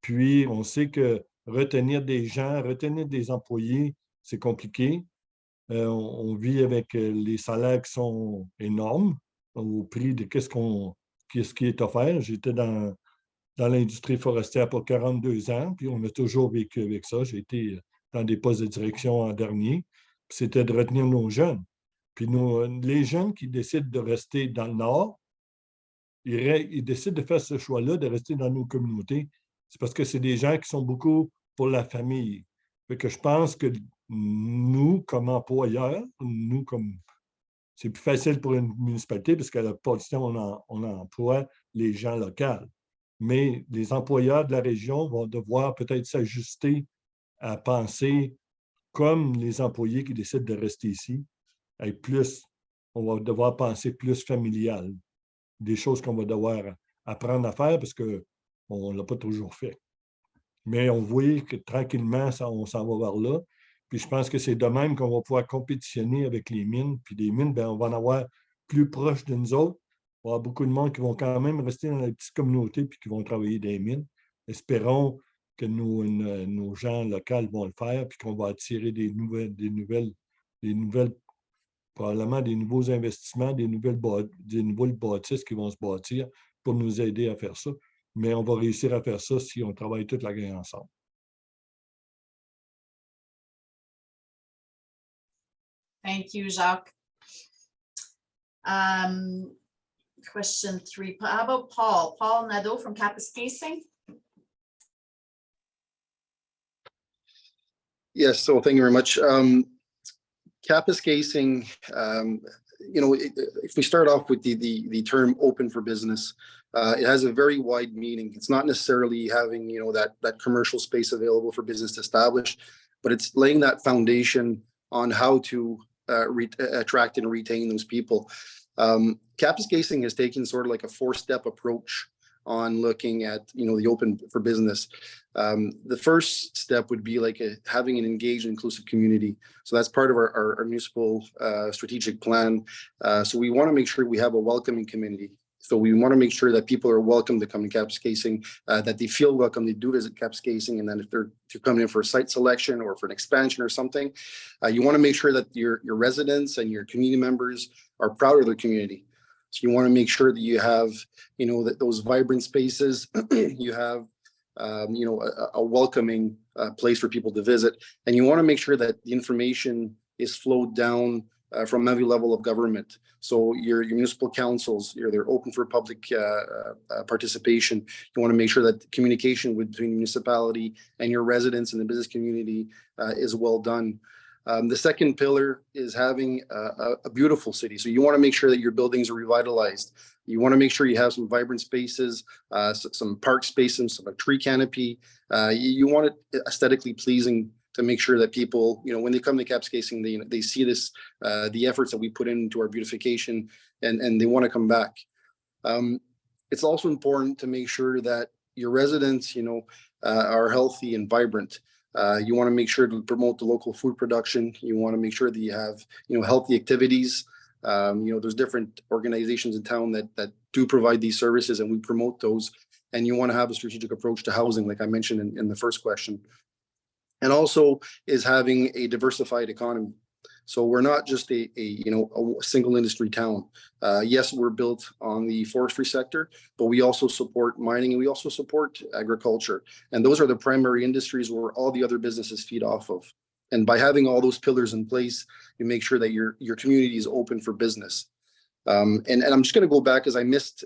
Puis, on sait que retenir des gens, retenir des employés, c'est compliqué. On vit avec les salaires qui sont énormes au prix de qu'est-ce qui est offert. J'étais dans l'industrie forestière pour 42 ans, puis on a toujours vécu avec ça. J'ai été dans des postes de direction en dernier. C'était de retenir nos jeunes. Puis les jeunes qui décident de rester dans le Nord, ils décident de faire ce choix-là, de rester dans nos communautés. C'est parce que c'est des gens qui sont beaucoup pour la famille. Fait que je pense que nous, comme employeurs, c'est plus facile pour une municipalité parce qu'à la position, on emploie les gens locaux. Mais les employeurs de la région vont devoir peut-être s'ajuster à penser comme les employés qui décident de rester ici. On va devoir penser plus familial. Des choses qu'on va devoir apprendre à faire parce qu'on ne l'a pas toujours fait. Mais on voit que tranquillement, on s'en va vers là. Puis je pense que c'est de même qu'on va pouvoir compétitionner avec les mines. Puis les mines, bien, on va en avoir plus proche de nous autres. Il va y avoir beaucoup de monde qui vont quand même rester dans les petites communautés puis qui vont travailler dans les mines. Espérons que nos gens locaux vont le faire puis qu'on va attirer des nouvelles, probablement des nouveaux investissements, des nouvelles bâtisses qui vont se bâtir pour nous aider à faire ça. Mais on va réussir à faire ça si on travaille toute la gang ensemble. Thank you, Jacques. Question 3. How about Paul? Paul Nadeau from Kapuskasing. Yes, so thank you very much. Kapuskasing, if we start off with the term open for business, it has a very wide meaning. It's not necessarily having, that commercial space available for business to establish, but it's laying that foundation on how to attract and retain those people. Kapuskasing has taken sort of like a 4-step approach on looking at, the open for business. The first step would be like having an engaged, inclusive community. So that's part of our municipal strategic plan. So we want to make sure we have a welcoming community. So we want to make sure that people are welcome to come to Kapuskasing, that they feel welcome to do visit Kapuskasing, and then if they're coming in for a site selection or for an expansion or something, you want to make sure that your residents and your community members are proud of their community. So you want to make sure that you have, that those vibrant spaces, you have, a welcoming place for people to visit, and you want to make sure that the information is flowed down from every level of government. So your municipal councils, they're open for public participation. You want to make sure that the communication between municipality and your residents and the business community is well done. The second pillar is having a beautiful city. So you want to make sure that your buildings are revitalized. You want to make sure you have some vibrant spaces, some park spaces, some tree canopy. You want it aesthetically pleasing to make sure that people, when they come to Kapuskasing, they see this, the efforts that we put into our beautification, and they want to come back. It's also important to make sure that your residents, are healthy and vibrant. You want to make sure to promote the local food production. You want to make sure that you have, healthy activities. There's different organizations in town that do provide these services, and we promote those. And you want to have a strategic approach to housing, like I mentioned in the first question. And also is having a diversified economy. So we're not just a single industry town. Yes, we're built on the forestry sector, but we also support mining, and we also support agriculture. And those are the primary industries where all the other businesses feed off of. And by having all those pillars in place, you make sure that your community is open for business. And I'm just going to go back, as I missed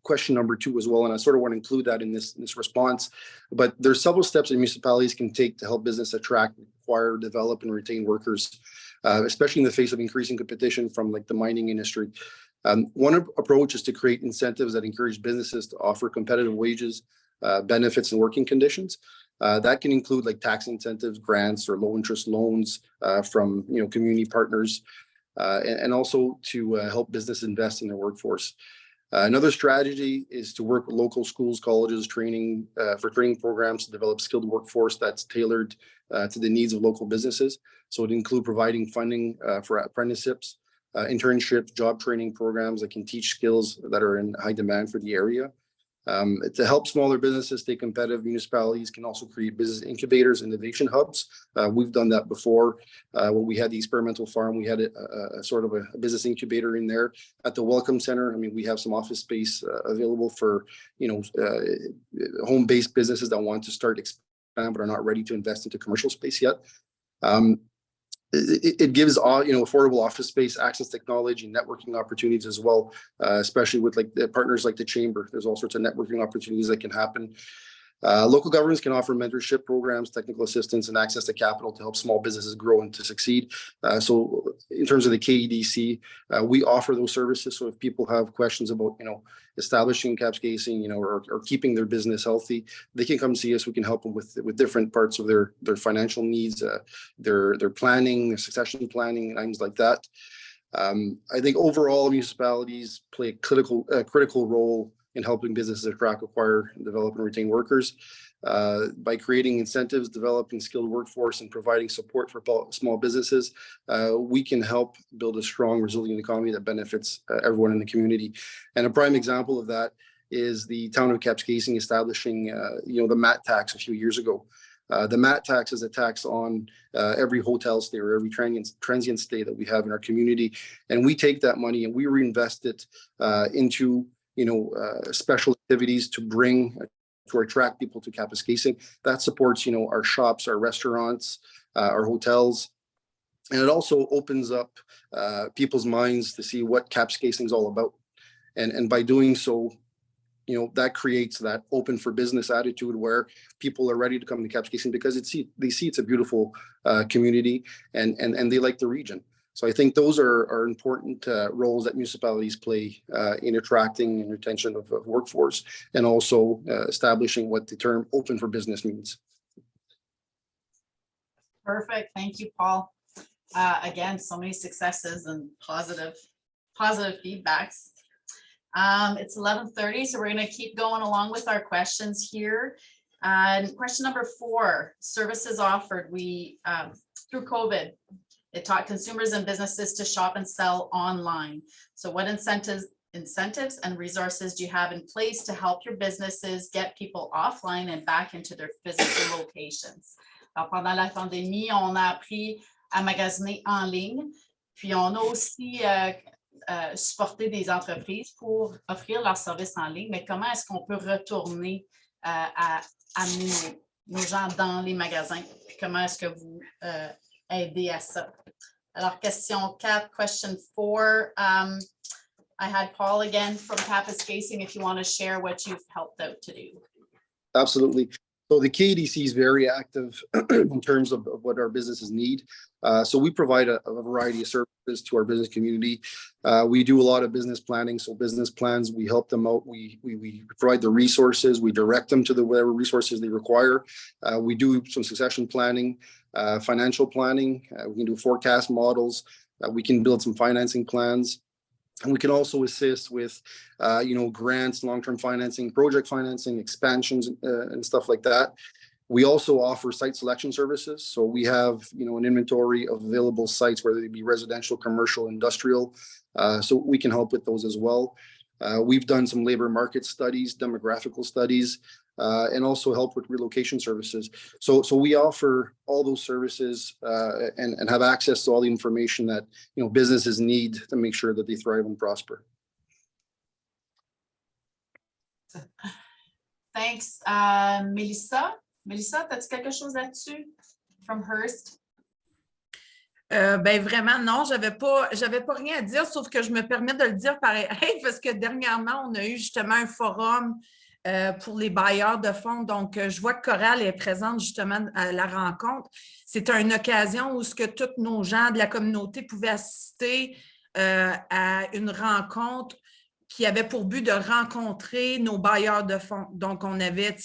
question number 2 as well, and I sort of want to include that in this response. But there's several steps that municipalities can take to help business attract, acquire, develop, and retain workers, especially in the face of increasing competition from like the mining industry. One approach is to create incentives that encourage businesses to offer competitive wages, benefits, and working conditions. That can include like tax incentives, grants, or low interest loans from community partners. And also to help business invest in their workforce. Another strategy is to work with local schools, colleges, training programs to develop skilled workforce that's tailored to the needs of local businesses. So it includes providing funding for apprenticeships, internships, job training programs that can teach skills that are in high demand for the area. To help smaller businesses stay competitive, municipalities can also create business incubators, innovation hubs. We've done that before. When we had the experimental farm, we had a sort of a business incubator in there. At the Welcome Center, we have some office space available for home-based businesses that want to start expand but are not ready to invest into commercial space yet. It gives affordable office space, access technology, networking opportunities as well, especially with like the partners like the Chamber. There's all sorts of networking opportunities that can happen. Local governments can offer mentorship programs, technical assistance, and access to capital to help small businesses grow and to succeed. So in terms of the KEDC, we offer those services. So if people have questions about, establishing Kapuskasing, or keeping their business healthy, they can come see us. We can help them with different parts of their financial needs, their planning, their succession planning, and things like that. I think overall municipalities play a critical role in helping businesses attract, acquire, develop, and retain workers. By creating incentives, developing skilled workforce, and providing support for small businesses, we can help build a strong, resilient economy that benefits everyone in the community. And a prime example of that is the town of Kapuskasing establishing, the MAT tax a few years ago. The MAT tax is a tax on every hotel stay or every transient stay that we have in our community. And we take that money and we reinvest it into special activities to attract people to Kapuskasing. That supports, our shops, our restaurants, our hotels. And it also opens up people's minds to see what Kapuskasing is all about. And by doing so, that creates that open for business attitude where people are ready to come to Kapuskasing because they see it's a beautiful community and they like the region. So I think those are important roles that municipalities play in attracting and retention of workforce, and also establishing what the term open for business means. Perfect. Thank you, Paul. Again, so many successes and positive feedbacks. It's 11:30, so we're going to keep going along with our questions here. Question number 4, services offered. We, through COVID, it taught consumers and businesses to shop and sell online. So what incentives and resources do you have in place to help your businesses get people offline and back into their physical locations? Alors, pendant la pandémie, on a appris à magasiner en ligne, puis on a aussi supporté des entreprises pour offrir leurs services en ligne, mais comment est-ce qu'on peut retourner à amener nos gens dans les magasins, puis comment est-ce que vous aidez à ça? Alors, question 4, question 4. I had Paul again from Kapuskasing, if you want to share what you've helped out to do. Absolutely. So the KDC is very active in terms of what our businesses need. So we provide a variety of services to our business community. We do a lot of business planning. So business plans, we help them out. We provide the resources. We direct them to whatever resources they require. We do some succession planning, financial planning. We can do forecast models. We can build some financing plans. And we can also assist with, grants, long-term financing, project financing, expansions, and stuff like that. We also offer site selection services. So we have, an inventory of available sites, whether they be residential, commercial, industrial. So we can help with those as well. We've done some labor market studies, demographical studies, and also help with relocation services. So we offer all those services and have access to all the information that businesses need to make sure that they thrive and prosper. Thanks, Melissa. Melissa, as-tu quelque chose là-dessus from Hearst? Ben vraiment, non, j'avais pas rien à dire, sauf que je me permets de le dire pareil, parce que dernièrement, on a eu justement un forum pour les bailleurs de fonds. Donc, je vois que Coral est présente justement à la rencontre. C'était une occasion où ce que tous nos gens de la communauté pouvaient assister à une rencontre qui avait pour but de rencontrer nos bailleurs de fonds. Donc, on avait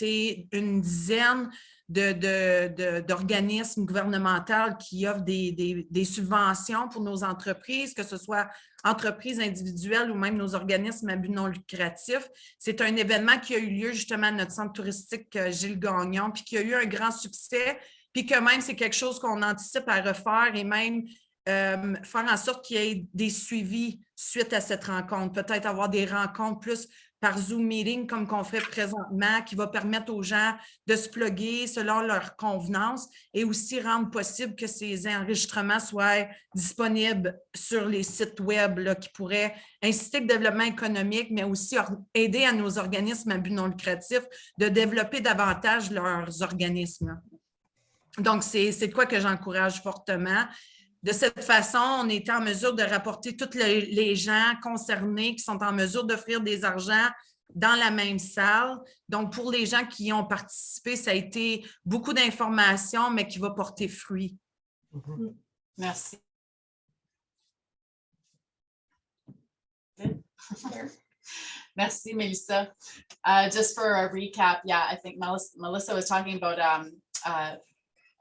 une dizaine d'organismes gouvernementaux qui offrent des subventions pour nos entreprises, que ce soit entreprises individuelles ou même nos organismes à but non lucratif. C'est un événement qui a eu lieu justement à notre centre touristique Gilles Gagnon, puis qui a eu un grand succès, puis que même c'est quelque chose qu'on anticipe à refaire et même faire en sorte qu'il y ait des suivis suite à cette rencontre. Peut-être avoir des rencontres plus par Zoom meeting comme qu'on fait présentement, qui va permettre aux gens de se plugger selon leur convenance et aussi rendre possible que ces enregistrements soient disponibles sur les sites web là, qui pourraient inciter le développement économique, mais aussi aider à nos organismes à but non lucratif de développer davantage leurs organismes. Donc, c'est de quoi que j'encourage fortement. De cette façon, on est en mesure de rapporter tous les gens concernés qui sont en mesure d'offrir des argents dans la même salle. Donc, pour les gens qui y ont participé, ça a été beaucoup d'informations, mais qui va porter fruit. Merci. Merci, Melissa. Just for a recap, yeah, I think Melissa was talking about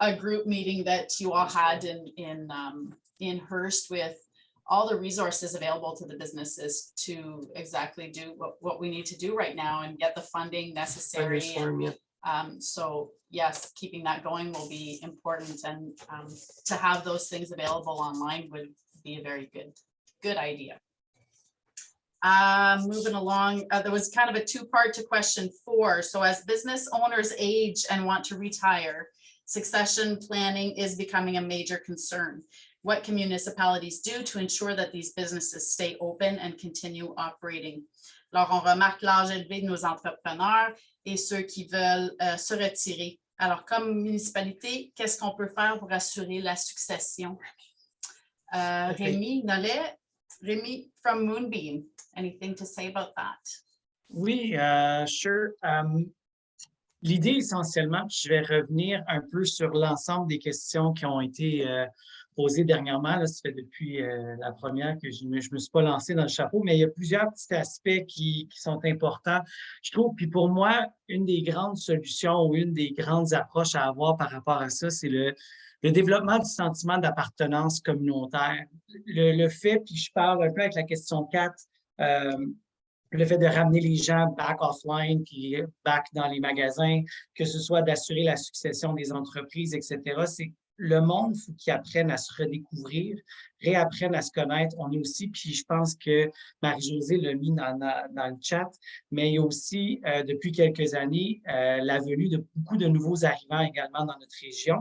a group meeting that you all had in Hearst with all the resources available to the businesses to exactly do what we need to do right now and get the funding necessary. So yes, keeping that going will be important, and to have those things available online would be a very good idea. Moving along, there was kind of a two-part to question 4. So as business owners age and want to retire, succession planning is becoming a major concern. What can municipalities do to ensure that these businesses stay open and continue operating? Alors, on remarque l'âge élevé de nos entrepreneurs et ceux qui veulent se retirer. Alors, comme municipalité, qu'est-ce qu'on peut faire pour assurer la succession? Rémi Nollet, Rémi from Moonbeam, anything to say about that? Oui, sure. L'idée essentiellement, puis je vais revenir un peu sur l'ensemble des questions qui ont été posée dernièrement. Là, ça fait depuis la première que je me suis pas lancé dans le chapeau, mais il y a plusieurs petits aspects qui sont importants, je trouve. Puis pour moi, une des grandes solutions ou une des grandes approches à avoir par rapport à ça, c'est le développement du sentiment d'appartenance communautaire. Le fait, puis je parle un peu avec la question 4, le fait de ramener les gens back offline, puis back dans les magasins, que ce soit d'assurer la succession des entreprises, etc. C'est le monde, il faut qu'ils apprennent à se redécouvrir, réapprennent à se connaître. On est aussi, puis je pense que Marie-Josée l'a mis dans le chat, mais il y a aussi, depuis quelques années, la venue de beaucoup de nouveaux arrivants également dans notre région.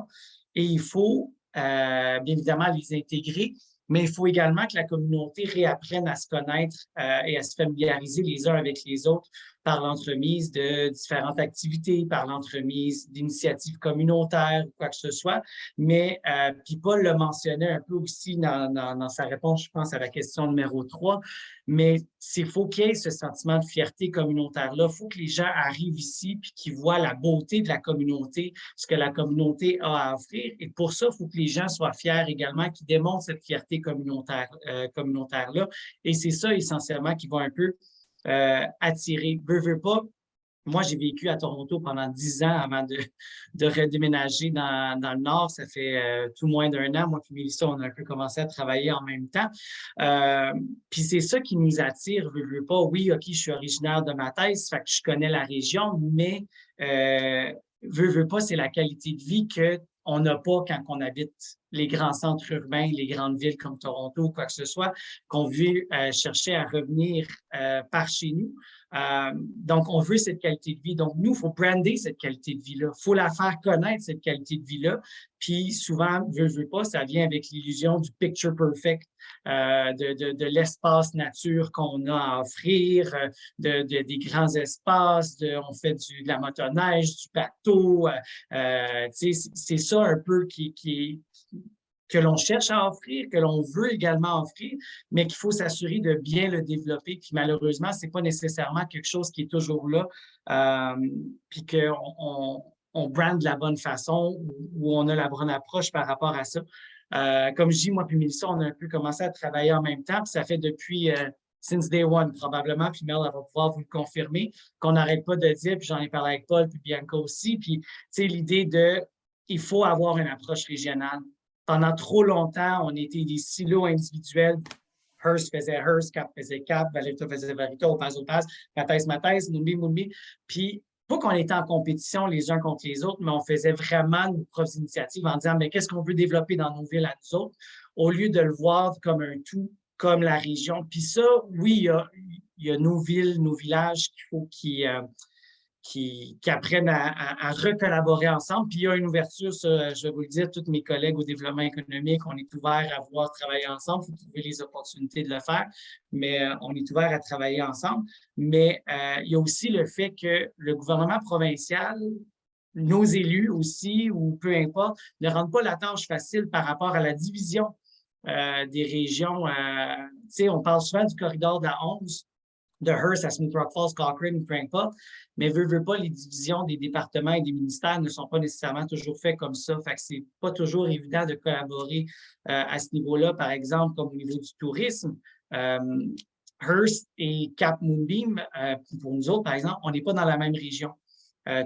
Et il faut, bien évidemment, les intégrer, mais il faut également que la communauté réapprenne à se connaître et à se familiariser les uns avec les autres par l'entremise de différentes activités, par l'entremise d'initiatives communautaires ou quoi que ce soit. Mais, puis Paul l'a mentionné un peu aussi dans sa réponse, je pense, à la question numéro 3, mais il faut qu'il y ait ce sentiment de fierté communautaire-là. Il faut que les gens arrivent ici puis qu'ils voient la beauté de la communauté, ce que la communauté a à offrir. Et pour ça, il faut que les gens soient fiers également, qu'ils démontrent cette fierté communautaire-là. Et c'est ça, essentiellement, qui va un peu attirer. Veux pas. Moi, j'ai vécu à Toronto pendant 10 ans avant de redéménager dans le Nord. Ça fait tout moins d'1 an. Moi et Mélissa, on a un peu commencé à travailler en même temps. Puis c'est ça qui nous attire. Veux pas. Oui, OK, je suis originaire de Mataize, fait que je connais la région, mais veux pas, c'est la qualité de vie qu'on n'a pas quand on habite les grands centres urbains, les grandes villes comme Toronto ou quoi que ce soit, qu'on veut chercher à revenir par chez nous. Donc, on veut cette qualité de vie. Donc, nous, il faut brander cette qualité de vie-là. Il faut la faire connaître, cette qualité de vie-là. Puis, souvent, veux pas, ça vient avec l'illusion du picture perfect, de l'espace nature qu'on a à offrir, des grands espaces, on fait de la motoneige, du bateau. C'est ça un peu que l'on cherche à offrir, que l'on veut également offrir, mais qu'il faut s'assurer de bien le développer. Puis malheureusement, ce n'est pas nécessairement quelque chose qui est toujours là, puis qu'on brande de la bonne façon ou on a la bonne approche par rapport à ça. Comme je dis, moi puis Mélissa, on a un peu commencé à travailler en même temps, puis ça fait depuis since day one, probablement, puis Mel, elle va pouvoir vous le confirmer, qu'on n'arrête pas de dire, puis j'en ai parlé avec Paul, puis Bianca aussi, puis tu sais, l'idée il faut avoir une approche régionale. Pendant trop longtemps, on était des silos individuels. Hearst faisait Hearst, Cap faisait Cap, Valetta faisait Valetta, Opaz, Mataize, Mounbi. Puis, pas qu'on était en compétition les uns contre les autres, mais on faisait vraiment nos propres initiatives en disant, mais qu'est-ce qu'on peut développer dans nos villes à nous autres, au lieu de le voir comme un tout, comme la région. Puis ça, oui, il y a nos villes, nos villages qu'il faut qui apprennent à recollaborer ensemble. Puis il y a une ouverture, ça, je vais vous le dire, tous mes collègues au développement économique, on est ouvert à vouloir travailler ensemble. Il faut trouver les opportunités de le faire, mais on est ouvert à travailler ensemble. Mais il y a aussi le fait que le gouvernement provincial, nos élus aussi, ou peu importe, ne rendent pas la tâche facile par rapport à la division des régions. Tu sais, on parle souvent du corridor de la 11, de Hearst à Smith Rock Falls, Cochrane, peu importe, mais veut pas, les divisions des départements et des ministères ne sont pas nécessairement toujours faites comme ça. Fait que c'est pas toujours évident de collaborer à ce niveau-là, par exemple, comme au niveau du tourisme. Hearst et Cap Moonbeam, pour nous autres, par exemple, on n'est pas dans la même région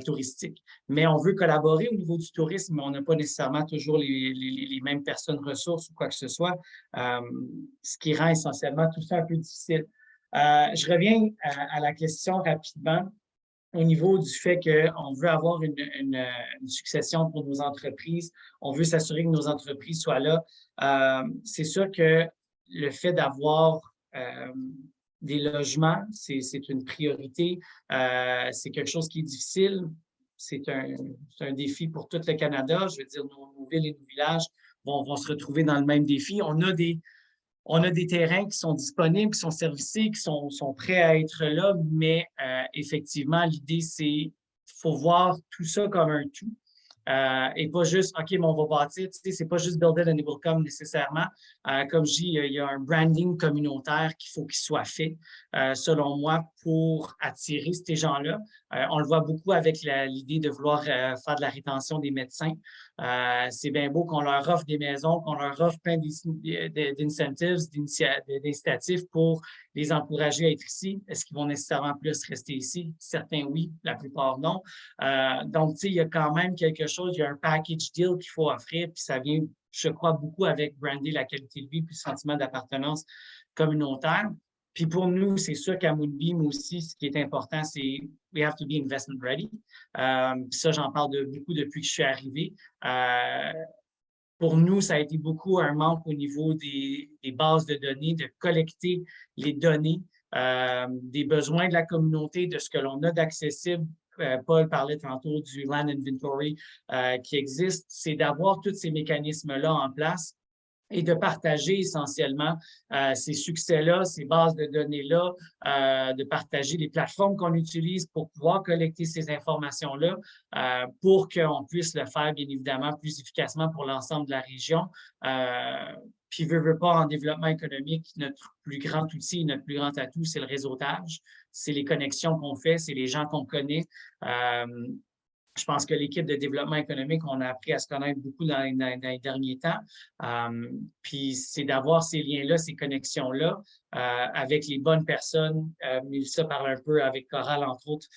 touristique, mais on veut collaborer au niveau du tourisme, mais on n'a pas nécessairement toujours les mêmes personnes ressources ou quoi que ce soit, ce qui rend essentiellement tout ça un peu difficile. Je reviens à la question rapidement au niveau du fait qu'on veut avoir une succession pour nos entreprises. On veut s'assurer que nos entreprises soient là. C'est sûr que le fait d'avoir des logements, c'est une priorité. C'est quelque chose qui est difficile. C'est un défi pour tout le Canada. Je veux dire, nos villes et nos villages vont se retrouver dans le même défi. On a des terrains qui sont disponibles, qui sont servicés, qui sont prêts à être là, mais effectivement, l'idée, c'est qu'il faut voir tout ça comme un tout et pas juste, OK, mais on va bâtir, tu sais, c'est pas juste build it and it will come nécessairement. Comme je dis, il y a un branding communautaire qu'il faut qu'il soit fait, selon moi, pour attirer ces gens-là. On le voit beaucoup avec l'idée de vouloir faire de la rétention des médecins. C'est bien beau qu'on leur offre des maisons, qu'on leur offre plein d'incentives, d'incitatifs pour les encourager à être ici. Est-ce qu'ils vont nécessairement plus rester ici? Certains oui, la plupart non. Donc, tu sais, il y a quand même quelque chose, il y a un package deal qu'il faut offrir, puis ça vient, je crois, beaucoup avec brander la qualité de vie puis le sentiment d'appartenance communautaire. Puis pour nous, c'est sûr qu'à Moonbeam aussi, ce qui est important, c'est we have to be investment ready. Ça, j'en parle beaucoup depuis que je suis arrivé. Pour nous, ça a été beaucoup un manque au niveau des bases de données, de collecter les données des besoins de la communauté, de ce que l'on a d'accessible. Paul parlait tantôt du Land Inventory qui existe. C'est d'avoir tous ces mécanismes-là en place et de partager essentiellement ces succès-là, ces bases de données-là, de partager les plateformes qu'on utilise pour pouvoir collecter ces informations-là pour qu'on puisse le faire, bien évidemment, plus efficacement pour l'ensemble de la région. Puis, veut pas, en développement économique, notre plus grand outil, notre plus grand atout, c'est le réseautage. C'est les connexions qu'on fait, c'est les gens qu'on connaît. Je pense que l'équipe de développement économique, on a appris à se connaître beaucoup dans les derniers temps. Puis c'est d'avoir ces liens-là, ces connexions-là avec les bonnes personnes. Mélissa parle un peu avec Coral, entre autres,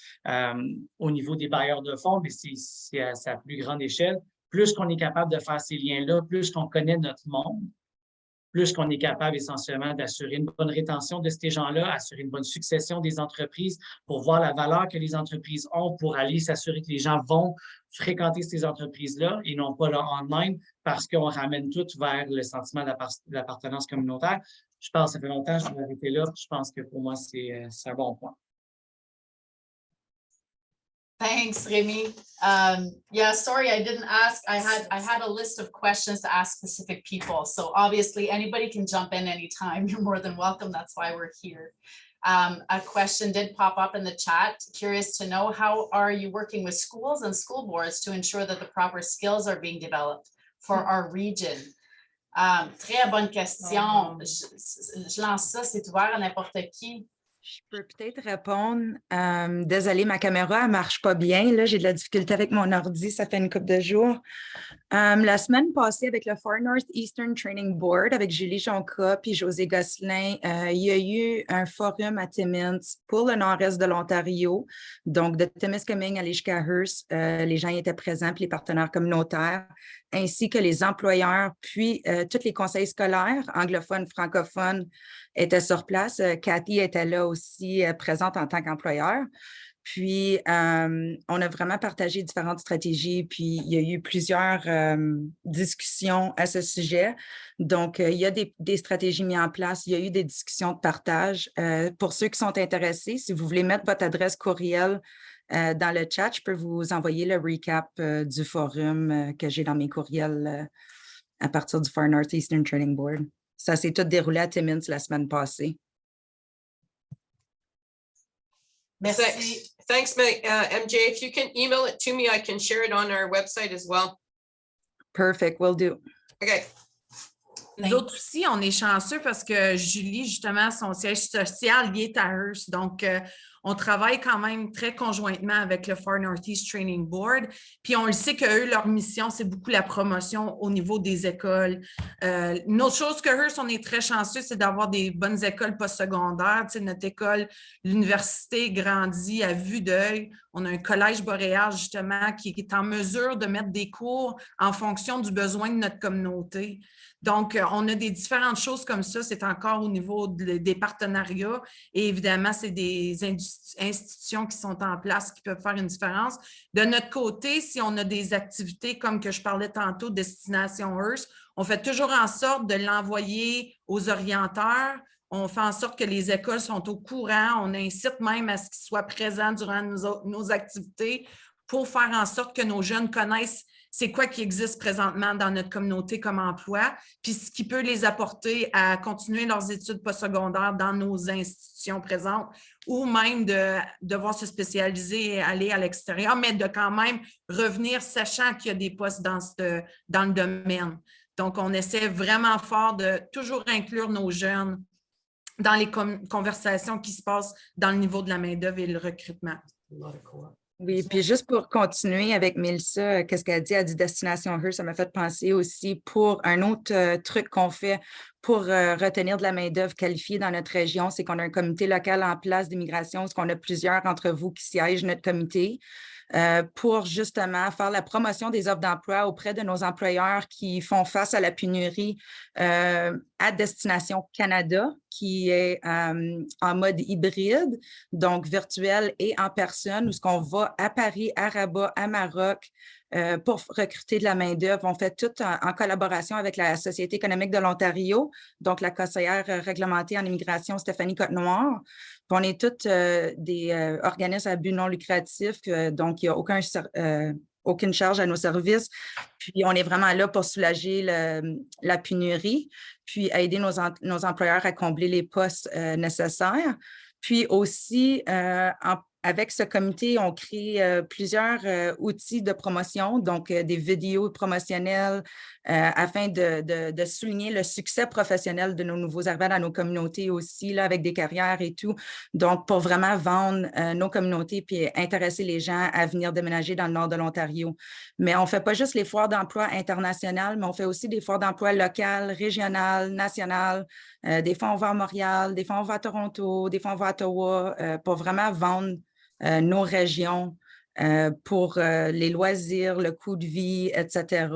au niveau des bailleurs de fonds, mais c'est à sa plus grande échelle. Plus qu'on est capable de faire ces liens-là, plus qu'on connaît notre monde, plus qu'on est capable essentiellement d'assurer une bonne rétention de ces gens-là, assurer une bonne succession des entreprises pour voir la valeur que les entreprises ont pour aller s'assurer que les gens vont fréquenter ces entreprises-là et non pas là online parce qu'on ramène tout vers le sentiment d'appartenance communautaire. Je pense que ça fait longtemps que je vais arrêter là. Je pense que pour moi, c'est un bon point. Thanks, Remy. Yeah, sorry, I didn't ask. I had a list of questions to ask specific people. So obviously anybody can jump in anytime. You're more than welcome. That's why we're here. A question did pop up in the chat. Curious to know, how are you working with schools and school boards to ensure that the proper skills are being developed for our region? Très bonne question. Je lance ça, c'est ouvert à n'importe qui. Je peux peut-être répondre. Désolée, ma caméra ne marche pas bien. Là, j'ai de la difficulté avec mon ordi, ça fait une couple de jours. La semaine passée, avec le Far North Eastern Training Board, avec Julie Jonca puis José Gosselin, il y a eu un forum à Timmins pour le nord-est de l'Ontario. Donc, de Témiscamingue à aller jusqu'à Hearst, les gens y étaient présents, puis les partenaires communautaires, ainsi que les employeurs, puis tous les conseils scolaires, anglophones, francophones, étaient sur place. Cathy était là aussi, présente en tant qu'employeur. Puis, on a vraiment partagé différentes stratégies, puis il y a eu plusieurs discussions à ce sujet. Donc, il y a des stratégies mises en place, il y a eu des discussions de partage. Pour ceux qui sont intéressés, si vous voulez mettre votre adresse courriel dans le chat, je peux vous envoyer le recap du forum que j'ai dans mes courriels à partir du Far North Eastern Training Board. Ça s'est tout déroulé à Timmins la semaine passée. Merci. Thanks, MJ. If you can email it to me, I can share it on our website as well. Perfect, will do. Okay. Nous autres aussi, on est chanceux parce que Julie, justement, son siège social, il est à Hearst. Donc, on travaille quand même très conjointement avec le Far Northeast Training Board. Puis, on le sait qu'eux, leur mission, c'est beaucoup la promotion au niveau des écoles. Une autre chose que Hearst, on est très chanceux, c'est d'avoir des bonnes écoles postsecondaires. Tu sais, notre école, l'université grandit à vue d'œil. On a un collège boréal, justement, qui est en mesure de mettre des cours en fonction du besoin de notre communauté. Donc, on a des différentes choses comme ça. C'est encore au niveau des partenariats. Et évidemment, c'est des institutions qui sont en place qui peuvent faire une différence. De notre côté, si on a des activités comme que je parlais tantôt, Destination Hearst, on fait toujours en sorte de l'envoyer aux orienteurs. On fait en sorte que les écoles sont au courant. On incite même à ce qu'ils soient présents durant nos activités pour faire en sorte que nos jeunes connaissent c'est quoi qui existe présentement dans notre communauté comme emploi, puis ce qui peut les apporter à continuer leurs études postsecondaires dans nos institutions présentes ou même de devoir se spécialiser et aller à l'extérieur, mais de quand même revenir sachant qu'il y a des postes dans le domaine. Donc, on essaie vraiment fort de toujours inclure nos jeunes dans les conversations qui se passent dans le niveau de la main-d'œuvre et le recrutement. Oui, puis juste pour continuer avec Mélissa, qu'est-ce qu'elle dit Destination Hearst, ça m'a fait penser aussi pour un autre truc qu'on fait pour retenir de la main-d'œuvre qualifiée dans notre région, c'est qu'on a un comité local en place d'immigration, parce qu'on a plusieurs d'entre vous qui siègent notre comité. Pour justement faire la promotion des offres d'emploi auprès de nos employeurs qui font face à la pénurie à Destination Canada, qui est en mode hybride, donc virtuel et en personne, où ce qu'on va à Paris, à Rabat, à Maroc, pour recruter de la main-d'œuvre. On fait tout en collaboration avec la Société économique de l'Ontario, donc la conseillère réglementée en immigration Stéphanie Côte-Noire. Puis on est tous des organismes à but non lucratif, donc il n'y a aucune charge à nos services. Puis on est vraiment là pour soulager la pénurie, puis aider nos employeurs à combler les postes nécessaires. Puis aussi, avec ce comité, on crée plusieurs outils de promotion, donc des vidéos promotionnelles afin de souligner le succès professionnel de nos nouveaux arrivants dans nos communautés aussi, là, avec des carrières et tout. Donc, pour vraiment vendre nos communautés puis intéresser les gens à venir déménager dans le nord de l'Ontario. Mais on ne fait pas juste les foires d'emploi internationales, mais on fait aussi des foires d'emploi locales, régionales, nationales. Des fois, on va à Montréal, des fois, on va à Toronto, des fois, on va à Ottawa pour vraiment vendre nos régions pour les loisirs, le coût de vie, etc.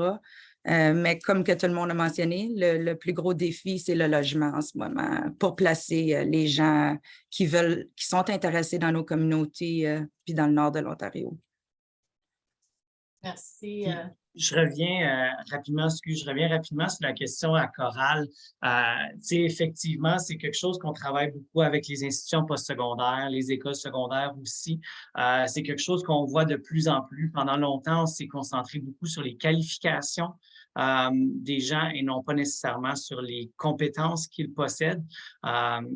Mais comme que tout le monde a mentionné, le plus gros défi, c'est le logement en ce moment pour placer les gens qui sont intéressés dans nos communautés puis dans le nord de l'Ontario. Merci. Je reviens rapidement sur la question à Coral. Effectivement, c'est quelque chose qu'on travaille beaucoup avec les institutions postsecondaires, les écoles secondaires aussi. C'est quelque chose qu'on voit de plus en plus. Pendant longtemps, on s'est concentré beaucoup sur les qualifications des gens et non pas nécessairement sur les compétences qu'ils possèdent.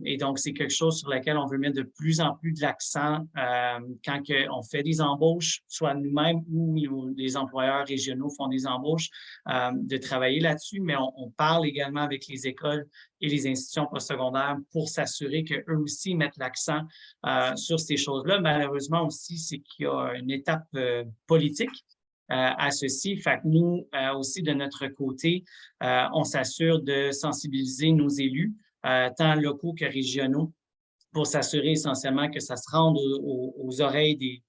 Et donc, c'est quelque chose sur lequel on veut mettre de plus en plus de l'accent quand on fait des embauches, soit nous-mêmes ou les employeurs régionaux font des embauches, de travailler là-dessus, mais on parle également avec les écoles et les institutions postsecondaires pour s'assurer qu'eux aussi mettent l'accent sur ces choses-là. Malheureusement aussi, c'est qu'il y a une étape politique à ceci. Fait que nous, aussi de notre côté, on s'assure de sensibiliser nos élus, tant locaux que régionaux, pour s'assurer essentiellement que ça se rende aux oreilles des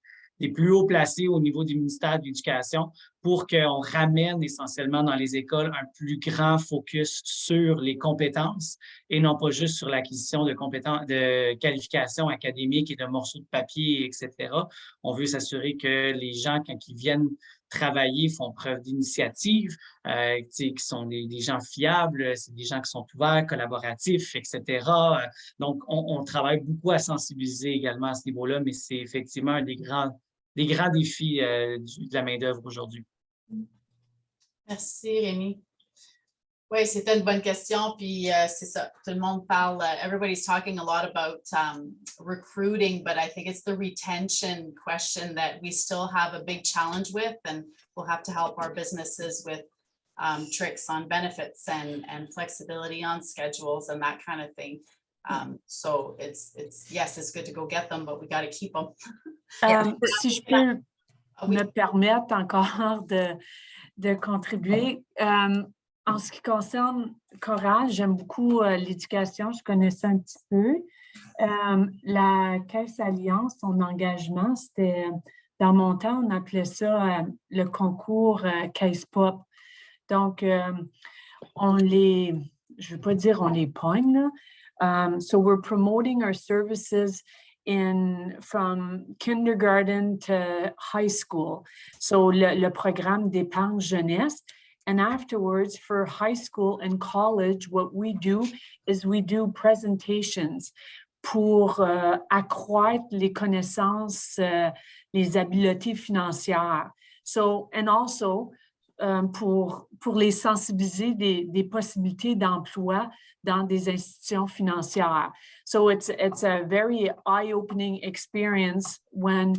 plus hauts placés au niveau du ministère de l'Éducation pour qu'on ramène essentiellement dans les écoles un plus grand focus sur les compétences et non pas juste sur l'acquisition de qualifications académiques et de morceaux de papier, etc. On veut s'assurer que les gens, quand ils viennent travailler, font preuve d'initiative, qui sont des gens fiables, c'est des gens qui sont ouverts, collaboratifs, etc. Donc, on travaille beaucoup à sensibiliser également à ce niveau-là, mais c'est effectivement un des grands défis de la main-d'œuvre aujourd'hui. Merci, Rémi. Oui, c'était une bonne question. Puis c'est ça, tout le monde parle. Everybody's talking a lot about recruiting, but I think it's the retention question that we still have a big challenge with, and we'll have to help our businesses with tricks on benefits and flexibility on schedules and that kind of thing. So it's yes, it's good to go get them, but we got to keep them. Si je peux me permettre encore de contribuer. En ce qui concerne Coral, j'aime beaucoup l'éducation, je connaissais un petit peu. La Caisse Alliance, son engagement, c'était, dans mon temps, on appelait ça le concours Caisse Pop. Donc, je ne veux pas dire on les pogne, là. So we're promoting our services from kindergarten to high school. So le programme d'épargne jeunesse. And afterwards, for high school and college, what we do is we do presentations pour accroître les connaissances, les habiletés financières. So, and also, pour les sensibiliser des possibilités d'emploi dans des institutions financières. So it's a very eye-opening experience when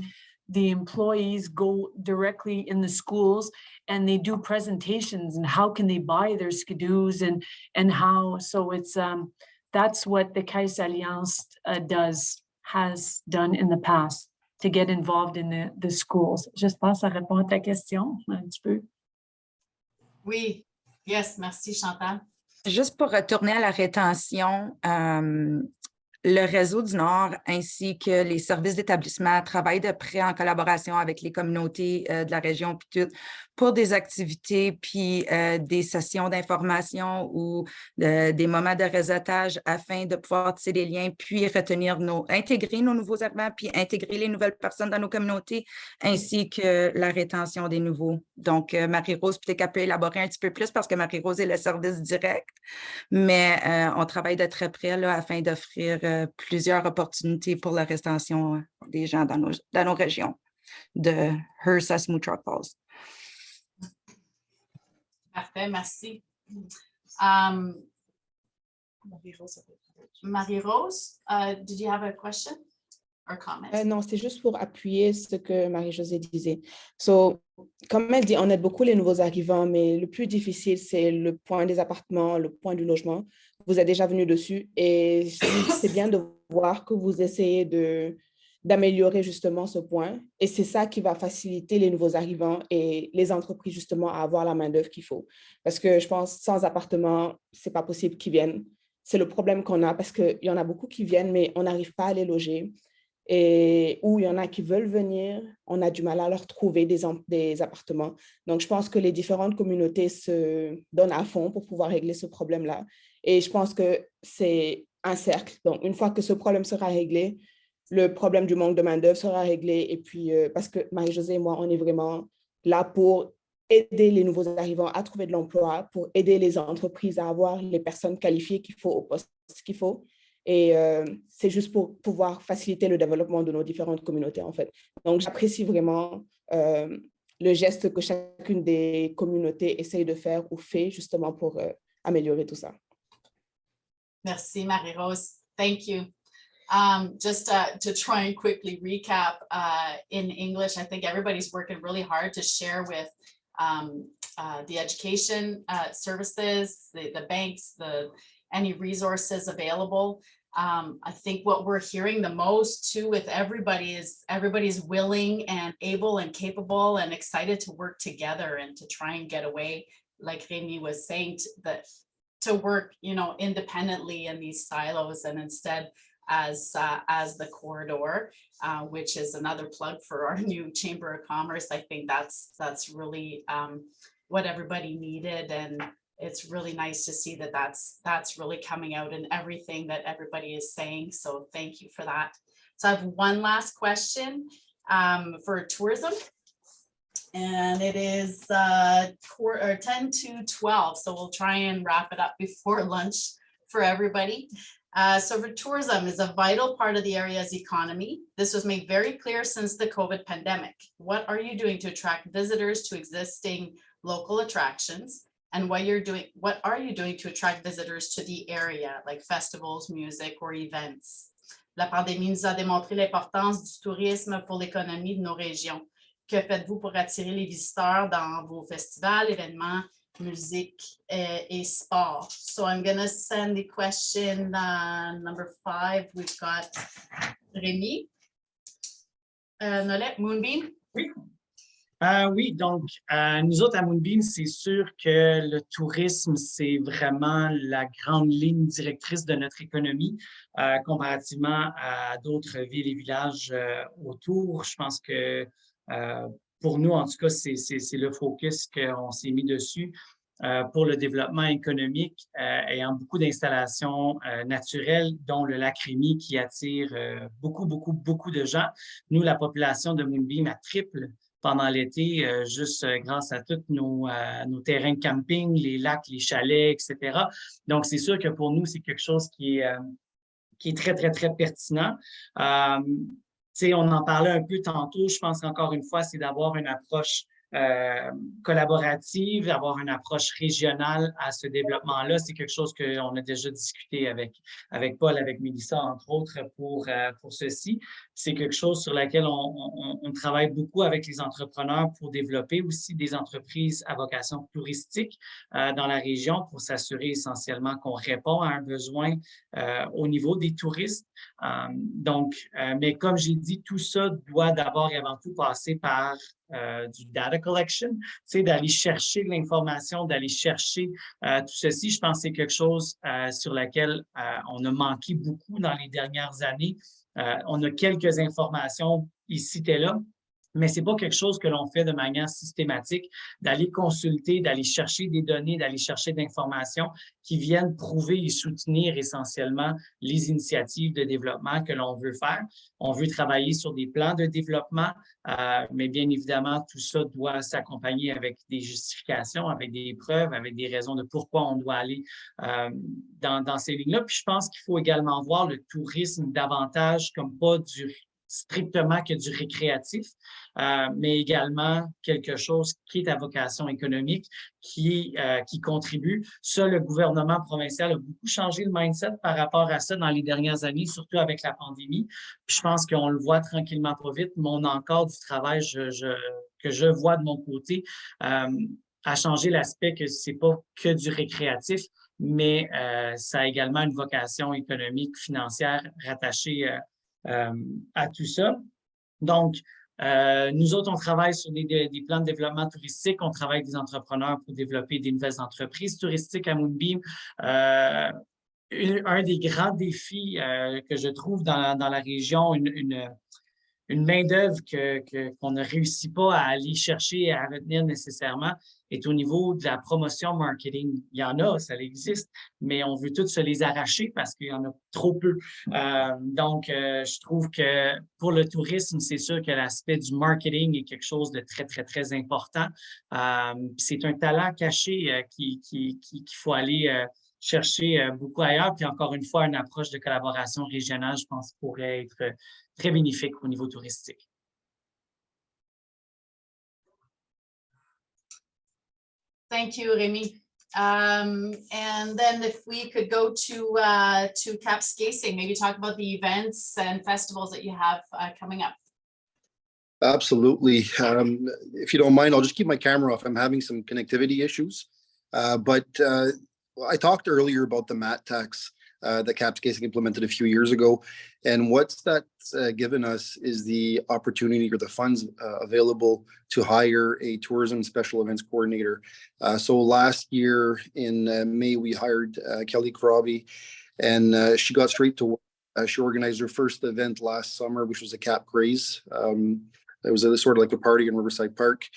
the employees go directly in the schools and they do presentations and how can they buy their skidoos and how. So it's that's what the Caisse Alliance has done in the past. to get involved in the schools. J'espère que ça répond à ta question un petit peu. Oui, yes, merci Chantal. Juste pour retourner à la rétention, le réseau du Nord ainsi que les services d'établissement travaillent de près en collaboration avec les communautés de la région puis tout, pour des activités puis des sessions d'information ou des moments de réseautage afin de pouvoir tisser des liens puis intégrer nos nouveaux arrivants puis intégrer les nouvelles personnes dans nos communautés ainsi que la rétention des nouveaux. Donc, Marie-Rose, peut-être qu'elle peut élaborer un petit peu plus parce que Marie-Rose est le service direct, mais on travaille de très près là, afin d'offrir plusieurs opportunités pour la rétention des gens dans nos régions de Hearst à Smoot-Rock Falls. Parfait, merci. Marie-Rose, did you have a question or comment? Non, c'est juste pour appuyer ce que Marie-Josée disait. So, comme elle dit, on aide beaucoup les nouveaux arrivants, mais le plus difficile, c'est le point des appartements, le point du logement. Vous êtes déjà venu dessus et c'est bien de voir que vous essayez d'améliorer justement ce point. Et c'est ça qui va faciliter les nouveaux arrivants et les entreprises justement à avoir la main-d'œuvre qu'il faut. Parce que je pense sans appartement, c'est pas possible qu'ils viennent. C'est le problème qu'on a parce qu'il y en a beaucoup qui viennent, mais on n'arrive pas à les loger. Et où il y en a qui veulent venir, on a du mal à leur trouver des appartements. Donc, je pense que les différentes communautés se donnent à fond pour pouvoir régler ce problème-là. Et je pense que c'est un cercle. Donc, une fois que ce problème sera réglé, le problème du manque de main-d'œuvre sera réglé. Et puis, parce que Marie-Josée et moi, on est vraiment là pour aider les nouveaux arrivants à trouver de l'emploi, pour aider les entreprises à avoir les personnes qualifiées qu'il faut au poste qu'il faut. Et c'est juste pour pouvoir faciliter le développement de nos différentes communautés, en fait. Donc, j'apprécie vraiment le geste que chacune des communautés essaye de faire ou fait justement pour améliorer tout ça. Merci, Marie-Rose. Thank you. Just to try and quickly recap in English, I think everybody's working really hard to share with the education services, the banks, any resources available. I think what we're hearing the most too with everybody is everybody's willing and able and capable and excited to work together and to try and get away, like Remy was saying, to work, you know, independently in these silos and instead as the corridor, which is another plug for our new Chamber of Commerce. I think that's really what everybody needed, and it's really nice to see that that's really coming out in everything that everybody is saying. So thank you for that. So I have one last question for tourism. And it is 10 to 12. So we'll try and wrap it up before lunch for everybody. So for tourism is a vital part of the area's economy. This was made very clear since the COVID pandemic. What are you doing to attract visitors to existing local attractions? And what are you doing to attract visitors to the area, like festivals, music, or events? La pandémie nous a démontré l'importance du tourisme pour l'économie de nos régions. Que faites-vous pour attirer les visiteurs dans vos festivals, événements, musique et sport? So I'm going to send the question number 5. We've got Rémi. Nolette, Moonbeam? Oui. Oui, donc, nous autres à Moonbeam, c'est sûr que le tourisme, c'est vraiment la grande ligne directrice de notre économie comparativement à d'autres villes et villages autour. Je pense que pour nous, en tout cas, c'est le focus qu'on s'est mis dessus pour le développement économique, ayant beaucoup d'installations naturelles, dont le lac Rémy qui attire beaucoup de gens. Nous, la population de Moonbeam a triple pendant l'été, juste grâce à tous nos terrains de camping, les lacs, les chalets, etc. Donc, c'est sûr que pour nous, c'est quelque chose qui est très pertinent. On en parlait un peu tantôt. Je pense qu'encore une fois, c'est d'avoir une approche collaborative, avoir une approche régionale à ce développement-là. C'est quelque chose qu'on a déjà discuté avec Paul, avec Mélissa, entre autres, pour ceci. C'est quelque chose sur laquelle on travaille beaucoup avec les entrepreneurs pour développer aussi des entreprises à vocation touristique dans la région pour s'assurer essentiellement qu'on répond à un besoin au niveau des touristes. Mais comme j'ai dit, tout ça doit d'abord et avant tout passer par du data collection, d'aller chercher de l'information, d'aller chercher tout ceci. Je pense que c'est quelque chose sur laquelle on a manqué beaucoup dans les dernières années. On a quelques informations ici et là, mais ce n'est pas quelque chose que l'on fait de manière systématique, d'aller consulter, d'aller chercher des données, d'aller chercher d'informations qui viennent prouver et soutenir essentiellement les initiatives de développement que l'on veut faire. On veut travailler sur des plans de développement, mais bien évidemment, tout ça doit s'accompagner avec des justifications, avec des preuves, avec des raisons de pourquoi on doit aller dans ces lignes-là. Puis je pense qu'il faut également voir le tourisme davantage comme pas strictement que du récréatif, mais également quelque chose qui est à vocation économique, qui contribue. Ça, le gouvernement provincial a beaucoup changé le mindset par rapport à ça dans les dernières années, surtout avec la pandémie. Puis je pense qu'on le voit tranquillement pas vite, mais on a encore du travail que je vois de mon côté à changer l'aspect que c'est pas que du récréatif, mais ça a également une vocation économique, financière rattachée à tout ça. Donc, nous autres, on travaille sur des plans de développement touristique, on travaille avec des entrepreneurs pour développer des nouvelles entreprises touristiques à Moonbeam. Un des grands défis que je trouve dans la région, une main-d'œuvre qu'on ne réussit pas à aller chercher et à retenir nécessairement est au niveau de la promotion marketing. Il y en a, ça existe, mais on veut tous se les arracher parce qu'il y en a trop peu. Je trouve que pour le tourisme, c'est sûr que l'aspect du marketing est quelque chose de très, très, très important. C'est un talent caché qu'il faut aller chercher beaucoup ailleurs. Puis encore une fois, une approche de collaboration régionale, je pense, pourrait être très bénéfique au niveau touristique. Thank you, Rémi. And then if we could go to Kapuskasing, maybe talk about the events and festivals that you have coming up. Absolutely. If you don't mind, I'll just keep my camera off. I'm having some connectivity issues. But I talked earlier about the MAT tax that Kapuskasing implemented a few years ago. And what's that given us is the opportunity or the funds available to hire a tourism special events coordinator. So last year in May, we hired Kelly Karabi, and she got straight to work. She organized her first event last summer, which was a Cap Craze. It was sort of like a party in Riverside Park,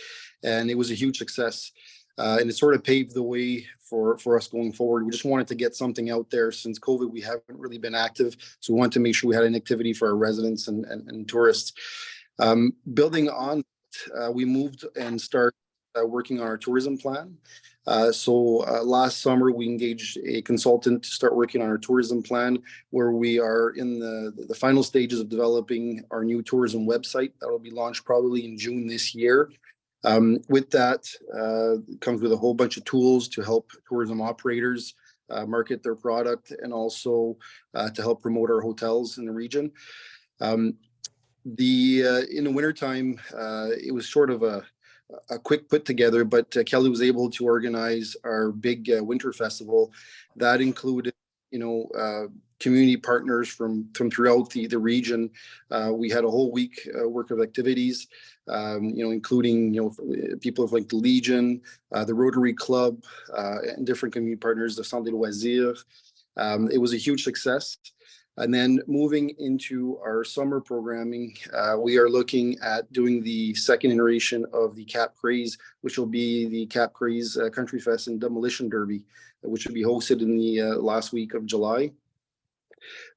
and it was a huge success. And it sort of paved the way for us going forward. We just wanted to get something out there. Since COVID, we haven't really been active. So we wanted to make sure we had an activity for our residents and tourists. Building on, we moved and started working on our tourism plan. Last summer, we engaged a consultant to start working on our tourism plan, where we are in the final stages of developing our new tourism website that will be launched probably in June this year. With that comes with a whole bunch of tools to help tourism operators market their product, and also to help promote our hotels in the region. In the wintertime, it was sort of a quick put together, but Kelly was able to organize our big winter festival that included, community partners from throughout the region. We had a whole week worth of activities, including people like the Legion, the Rotary Club, and different community partners, the Centre des Loisirs. It was a huge success. And then moving into our summer programming, we are looking at doing the second iteration of the Cap Craze, which will be the Cap Craze Country Fest and Demolition Derby, which will be hosted in the last week of July.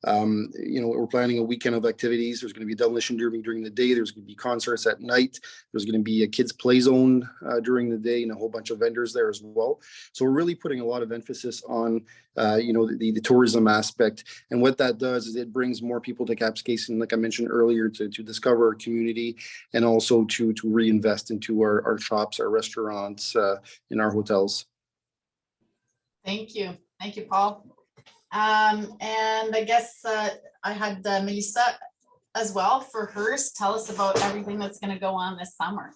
We're planning a weekend of activities. There's going to be demolition derby during the day. There's going to be concerts at night. There's going to be a kids play zone during the day and a whole bunch of vendors there as well. So we're really putting a lot of emphasis on, the tourism aspect. And what that does is it brings more people to Kapuskasing, like I mentioned earlier, to discover our community and also to reinvest into our shops, our restaurants, in our hotels. Thank you. Thank you, Paul. And I guess I had Melissa as well for Hearst. Tell us about everything that's going to go on this summer.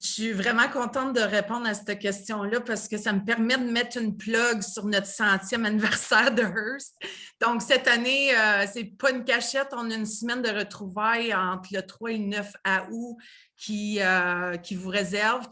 Je suis vraiment contente de répondre à cette question-là parce que ça me permet de mettre une plug sur notre 100e anniversaire de Hearst. Donc, cette année, c'est pas une cachette, on a une semaine de retrouvailles entre le 3 et le 9 août qui réserve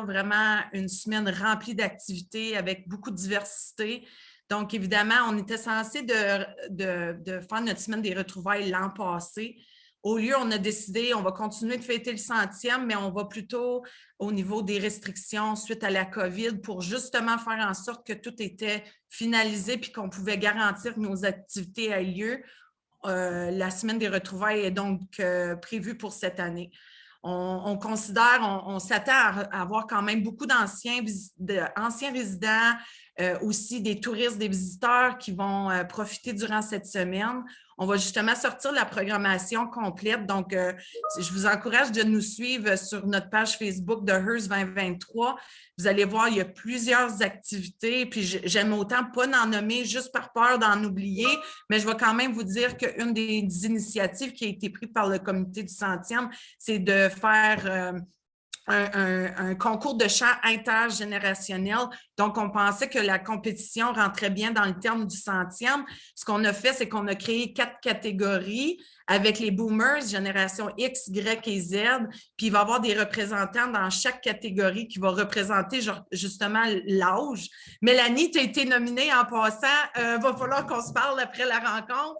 vraiment une semaine remplie d'activités avec beaucoup de diversité. Donc, évidemment, on était censé de faire notre semaine des retrouvailles l'an passé. Au lieu, on a décidé, on va continuer de fêter le 100e, mais on va plutôt au niveau des restrictions suite à la COVID pour justement faire en sorte que tout était finalisé puis qu'on pouvait garantir que nos activités aient lieu. La semaine des retrouvailles est donc prévue pour cette année. On considère, on s'attend à avoir quand même beaucoup d'anciens résidents, aussi des touristes, des visiteurs qui vont profiter durant cette semaine. On va justement sortir la programmation complète. Donc, je vous encourage de nous suivre sur notre page Facebook de Hearst 2023. Vous allez voir, il y a plusieurs activités. Puis, j'aime autant pas en nommer juste par peur d'en oublier, mais je vais quand même vous dire qu'une des initiatives qui a été prise par le comité du 100e, c'est de faire un concours de chant intergénérationnel. Donc, on pensait que la compétition rentrait bien dans le terme du 100e. Ce qu'on a fait, c'est qu'on a créé 4 catégories avec les boomers, génération X, Y et Z. Puis, il va y avoir des représentants dans chaque catégorie qui vont représenter justement l'âge. Mélanie, tu as été nominée en passant. Va falloir qu'on se parle après la rencontre.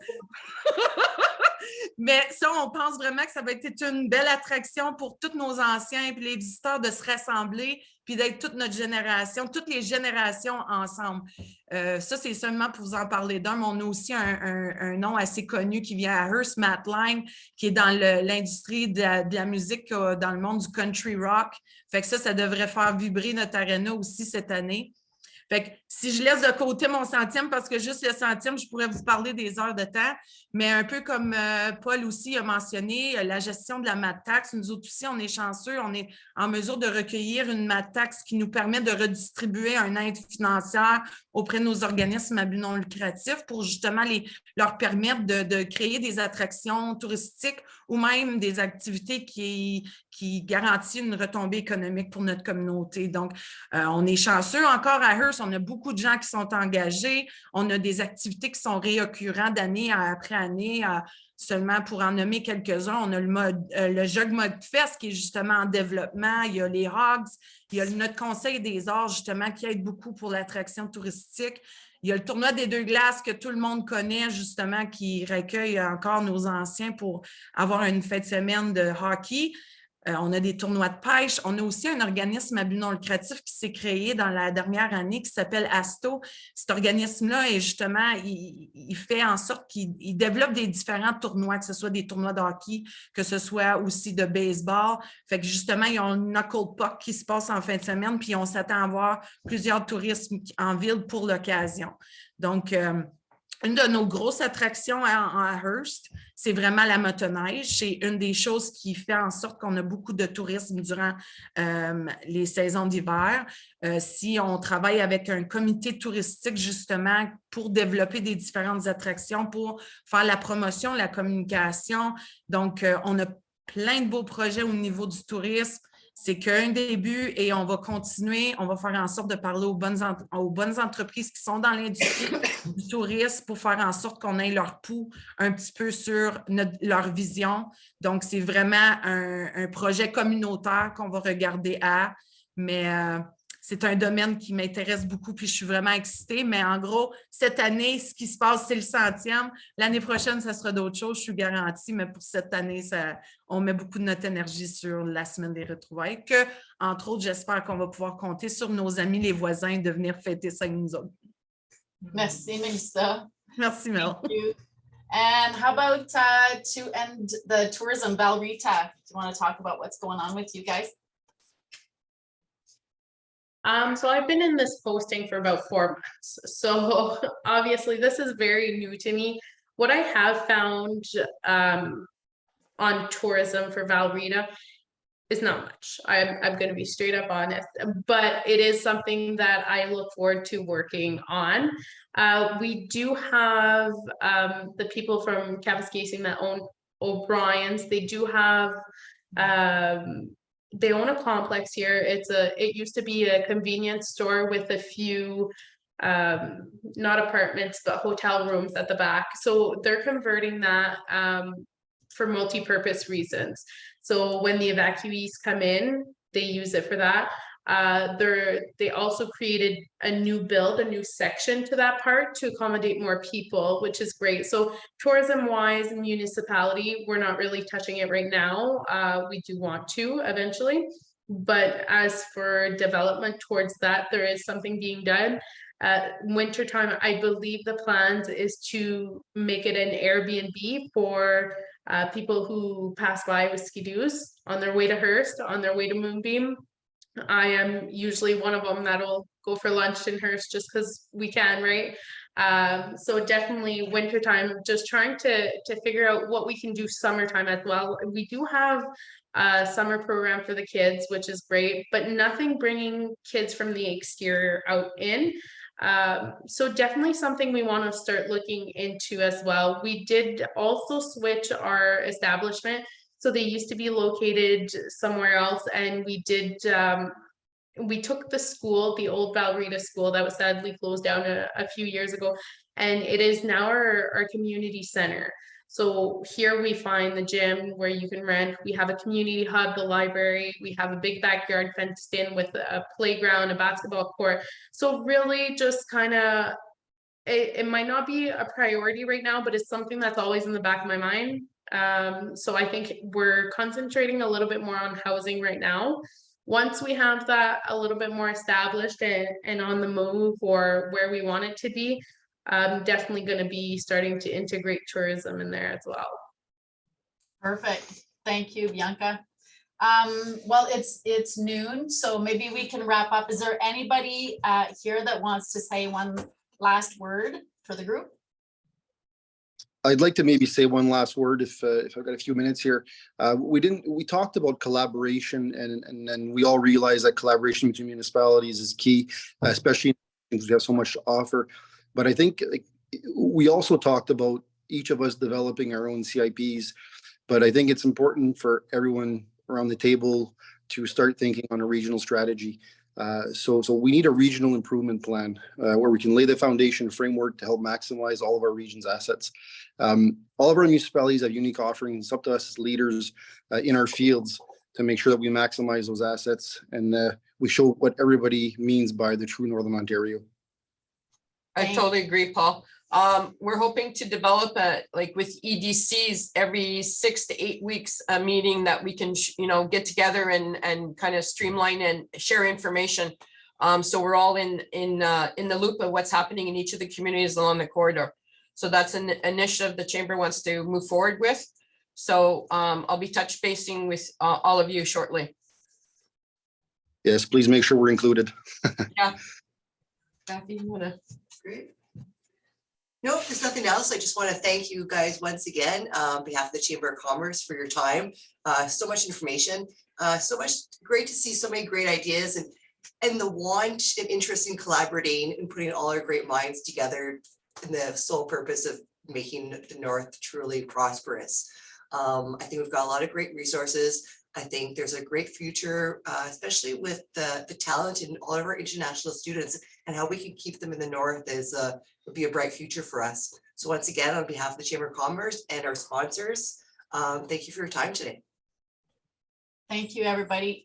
Mais ça, on pense vraiment que ça va être une belle attraction pour tous nos anciens et les visiteurs de se rassembler puis d'être toute notre génération, toutes les générations ensemble. Ça, c'est seulement pour vous en parler d'un, mais on a aussi un nom assez connu qui vient à Hearst, Matt Lang, qui est dans l'industrie de la musique dans le monde du country rock. Fait que ça devrait faire vibrer notre aréna aussi cette année. Fait que si je laisse de côté mon 100e, parce que juste le 100e, je pourrais vous parler des heures de temps, mais un peu comme Paul aussi a mentionné, la gestion de la mat tax, nous autres aussi, on est chanceux, on est en mesure de recueillir une mat tax qui nous permet de redistribuer un aide financière auprès de nos organismes à but non lucratif pour justement leur permettre de créer des attractions touristiques ou même des activités qui garantissent une retombée économique pour notre communauté. Donc, on est chanceux encore à Hearst. On a beaucoup de gens qui sont engagés. On a des activités qui sont réoccurrentes d'année après année. Seulement pour en nommer quelques-uns, on a le Jug Mud Fest qui est justement en développement. Il y a les Hogs. Il y a notre Conseil des arts justement qui aide beaucoup pour l'attraction touristique. Il y a le tournoi des 2 glaces que tout le monde connaît, justement, qui recueille encore nos anciens pour avoir une fête de semaine de hockey. On a des tournois de pêche. On a aussi un organisme à but non lucratif qui s'est créé dans la dernière année qui s'appelle ASTO. Cet organisme-là, est justement, il fait en sorte qu'il développe des différents tournois, que ce soit des tournois de hockey, que ce soit aussi de baseball. Fait que justement, ils ont une knuckle puck qui se passe en fin de semaine, puis on s'attend à voir plusieurs touristes en ville pour l'occasion. Donc, une de nos grosses attractions à Hearst, c'est vraiment la motoneige. C'est une des choses qui fait en sorte qu'on a beaucoup de tourisme durant les saisons d'hiver. Si on travaille avec un comité touristique, justement, pour développer des différentes attractions, pour faire la promotion, la communication. Donc, on a plein de beaux projets au niveau du tourisme. C'est qu'un début et on va continuer, on va faire en sorte de parler aux bonnes entreprises qui sont dans l'industrie du tourisme pour faire en sorte qu'on ait leur pouls un petit peu sur leur vision. Donc, c'est vraiment un projet communautaire qu'on va regarder mais c'est un domaine qui m'intéresse beaucoup puis je suis vraiment excitée. Mais en gros, cette année, ce qui se passe, c'est le 100e. L'année prochaine, ça sera d'autres choses, je suis garantie. Mais pour cette année, on met beaucoup de notre énergie sur la semaine des retrouvailles que, entre autres, j'espère qu'on va pouvoir compter sur nos amis, les voisins, de venir fêter ça avec nous autres. Merci, Mélissa. Merci, Mel. And how about to end the tourism, Valrita, do you want to talk about what's going on with you guys? So I've been in this posting for about 4 months. So obviously this is very new to me. What I have found on tourism for Valrita is not much. I'm going to be straight up honest, but it is something that I look forward to working on. We do have the people from Kapuskasing that own O'Brien's. They do have they own a complex here. It used to be a convenience store with a few not apartments but hotel rooms at the back. So they're converting that for multi-purpose reasons. So when the evacuees come in, they use it for that. They also created a new section to that park to accommodate more people, which is great. So tourism-wise, municipality, we're not really touching it right now. We do want to eventually, but as for development towards that, there is something being done. Wintertime, I believe the plans is to make it an Airbnb for people who pass by with ski-doos on their way to Hearst, on their way to Moonbeam. I am usually one of them that'll go for lunch in Hearst just because we can, right? So definitely wintertime, just trying to figure out what we can do summertime as well. We do have a summer program for the kids, which is great, but nothing bringing kids from the exterior out in. So definitely something we want to start looking into as well. We did also switch our establishment. So they used to be located somewhere else, and we took the school, the old Valrita school that was sadly closed down a few years ago, and it is now our community center. So here we find the gym where you can rent. We have a community hub, the library. We have a big backyard fenced in with a playground, a basketball court. So really just kind of, it might not be a priority right now, but it's something that's always in the back of my mind. So I think we're concentrating a little bit more on housing right now. Once we have that a little bit more established and on the move or where we want it to be, I'm definitely going to be starting to integrate tourism in there as well. Perfect. Thank you, Bianca. Well, it's noon, so maybe we can wrap up. Is there anybody here that wants to say one last word for the group? I'd like to maybe say one last word if I've got a few minutes here. We talked about collaboration and then we all realize that collaboration between municipalities is key, especially because we have so much to offer. But I think we also talked about each of us developing our own CIPs, but I think it's important for everyone around the table to start thinking on a regional strategy. So we need a regional improvement plan where we can lay the foundation framework to help maximize all of our region's assets. All of our municipalities have unique offerings. It's up to us as leaders in our fields to make sure that we maximize those assets and we show what everybody means by the true Northern Ontario. I totally agree, Paul. We're hoping to develop like with EDCs every 6 to 8 weeks, a meeting that we can, get together and kind of streamline and share information. So we're all in the loop of what's happening in each of the communities along the corridor. So that's an initiative the chamber wants to move forward with. So I'll be touch basing with all of you shortly. Yes, please make sure we're included. Yeah. Kathy, you wanna? Great. Nope, there's nothing else. I just want to thank you guys once again on behalf of the Chamber of Commerce for your time. So much information, so much great to see so many great ideas and the want and interest in collaborating and putting all our great minds together in the sole purpose of making the North truly prosperous. I think we've got a lot of great resources. I think there's a great future, especially with the talent in all of our international students and how we can keep them in the North would be a bright future for us. So once again, on behalf of the Chamber of Commerce and our sponsors, thank you for your time today. Thank you, everybody.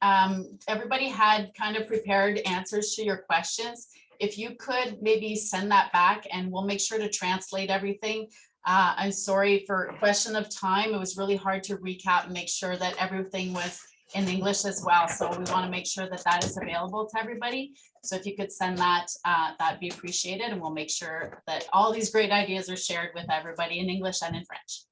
Everybody had kind of prepared answers to your questions. If you could maybe send that back and we'll make sure to translate everything. I'm sorry for a question of time. It was really hard to recap and make sure that everything was in English as well. So we want to make sure that that is available to everybody. So if you could send that, that'd be appreciated, and we'll make sure that all these great ideas are shared with everybody in English and in French.